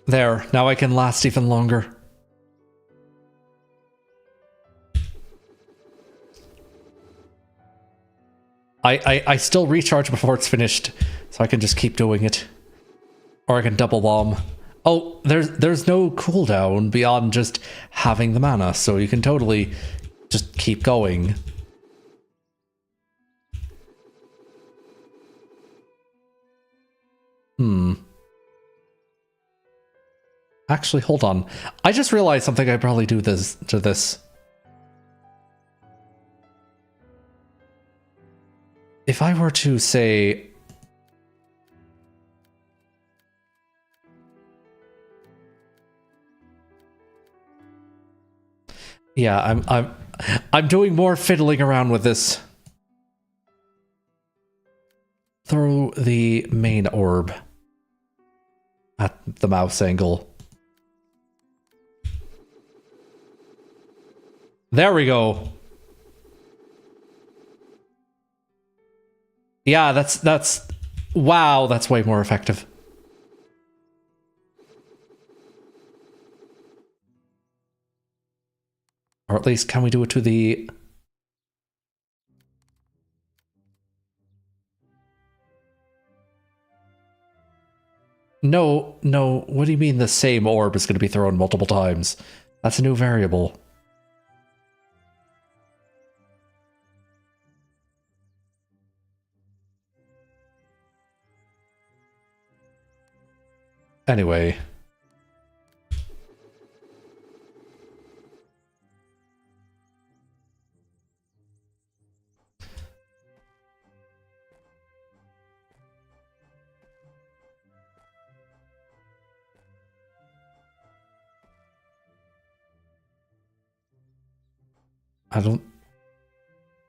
There, now I can last even longer. I still recharge before it's finished, so I can just keep doing it. Or I can double bomb. Oh, there's no cooldown beyond just having the mana, so you can totally just keep going. Actually, hold on. I just realized something. I probably do this to this. If I were to say, yeah, I'm doing more fiddling around with this. Throw the main orb at the mouse angle. There we go. Yeah, that's wow, that's way more effective. Or at least, can we do it to the... No, what do you mean the same orb is going to be thrown multiple times? That's a new variable. Anyway. I don't...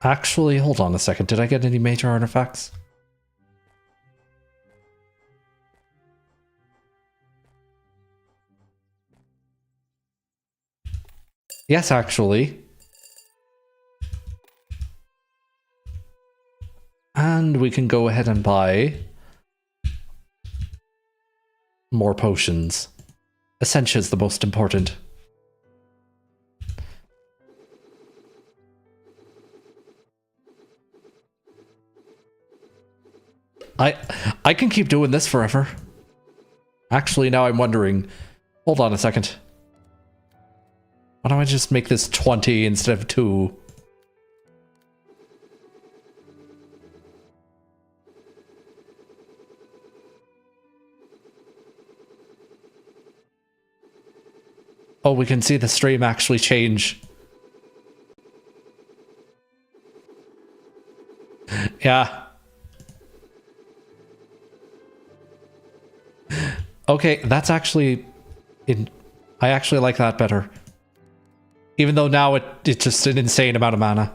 Actually, hold on a second. Did I get any major artifacts? Yes, actually. And we can go ahead and buy more potions. Essentia is the most important. I can keep doing this forever. Actually, now I'm wondering. Hold on a second. Why don't I just make this 20 instead of 2? Oh, we can see the stream actually change. Yeah. Okay, that's actually... I actually like that better. Even though now it's just an insane amount of mana.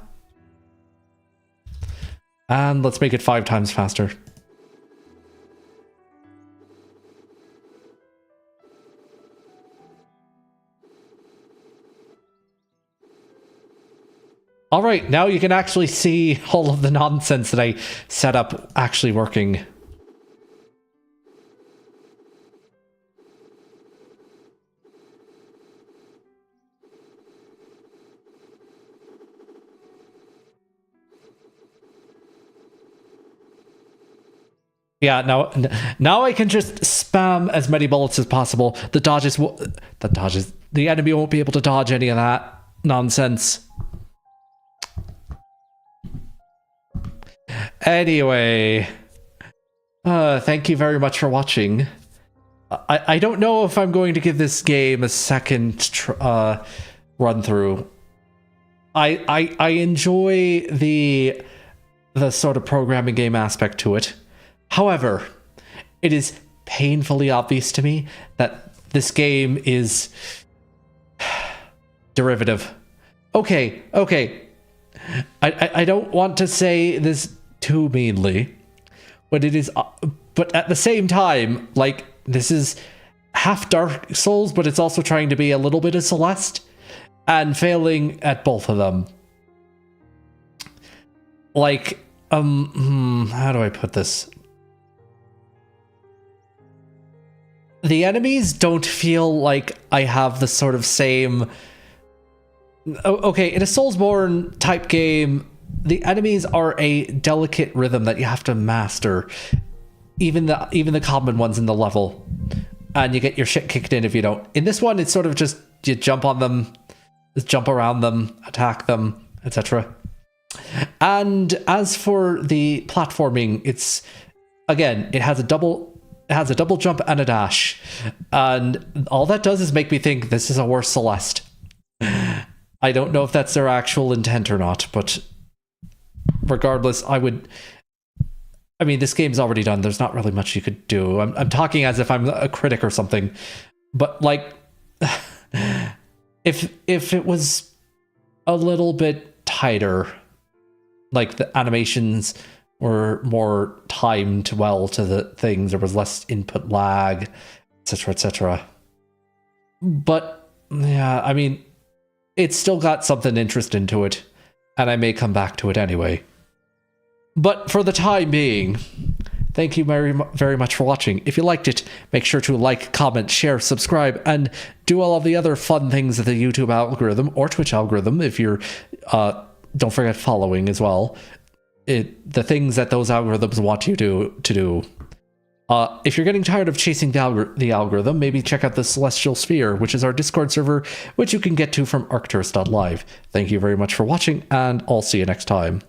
And let's make it 5 times faster. Alright, now you can actually see all of the nonsense that I set up actually working. Yeah, now I can just spam as many bullets as possible. The enemy won't be able to dodge any of that nonsense. Anyway, thank you very much for watching. I don't know if I'm going to give this game a second run through. I enjoy the sort of programming game aspect to it. However, it is painfully obvious to me that this game is derivative. Okay. I don't want to say this too meanly, but it is. But at the same time, like, this is half Dark Souls, but it's also trying to be a little bit of Celeste, and failing at both of them. Like, how do I put this? The enemies don't feel like I have the sort of same... Okay, in a Soulsborne type game, the enemies are a delicate rhythm that you have to master. Even the common ones in the level, and you get your shit kicked in if you don't. In this one, it's sort of just you jump on them, just jump around them, attack them, etc. And as for the platforming, it's again, it has a double jump and a dash, and all that does is make me think this is a worse Celeste. I don't know if that's their actual intent or not, but regardless, I mean, this game's already done. There's not really much you could do. I'm talking as if I'm a critic or something, but like, if it was a little bit tighter, like the animations were more timed well to the things, there was less input lag, etc., etc. But yeah, I mean, it's still got something interesting to it, and I may come back to it anyway. But for the time being, thank you very, very much for watching. If you liked it, make sure to like, comment, share, subscribe, and do all of the other fun things of the YouTube algorithm or Twitch algorithm. If you're, don't forget following as well. The things that those algorithms want you to do. If you're getting tired of chasing the algorithm, maybe check out the Celestial Sphere, which is our Discord server, which you can get to from arcturus.live. Thank you very much for watching, and I'll see you next time.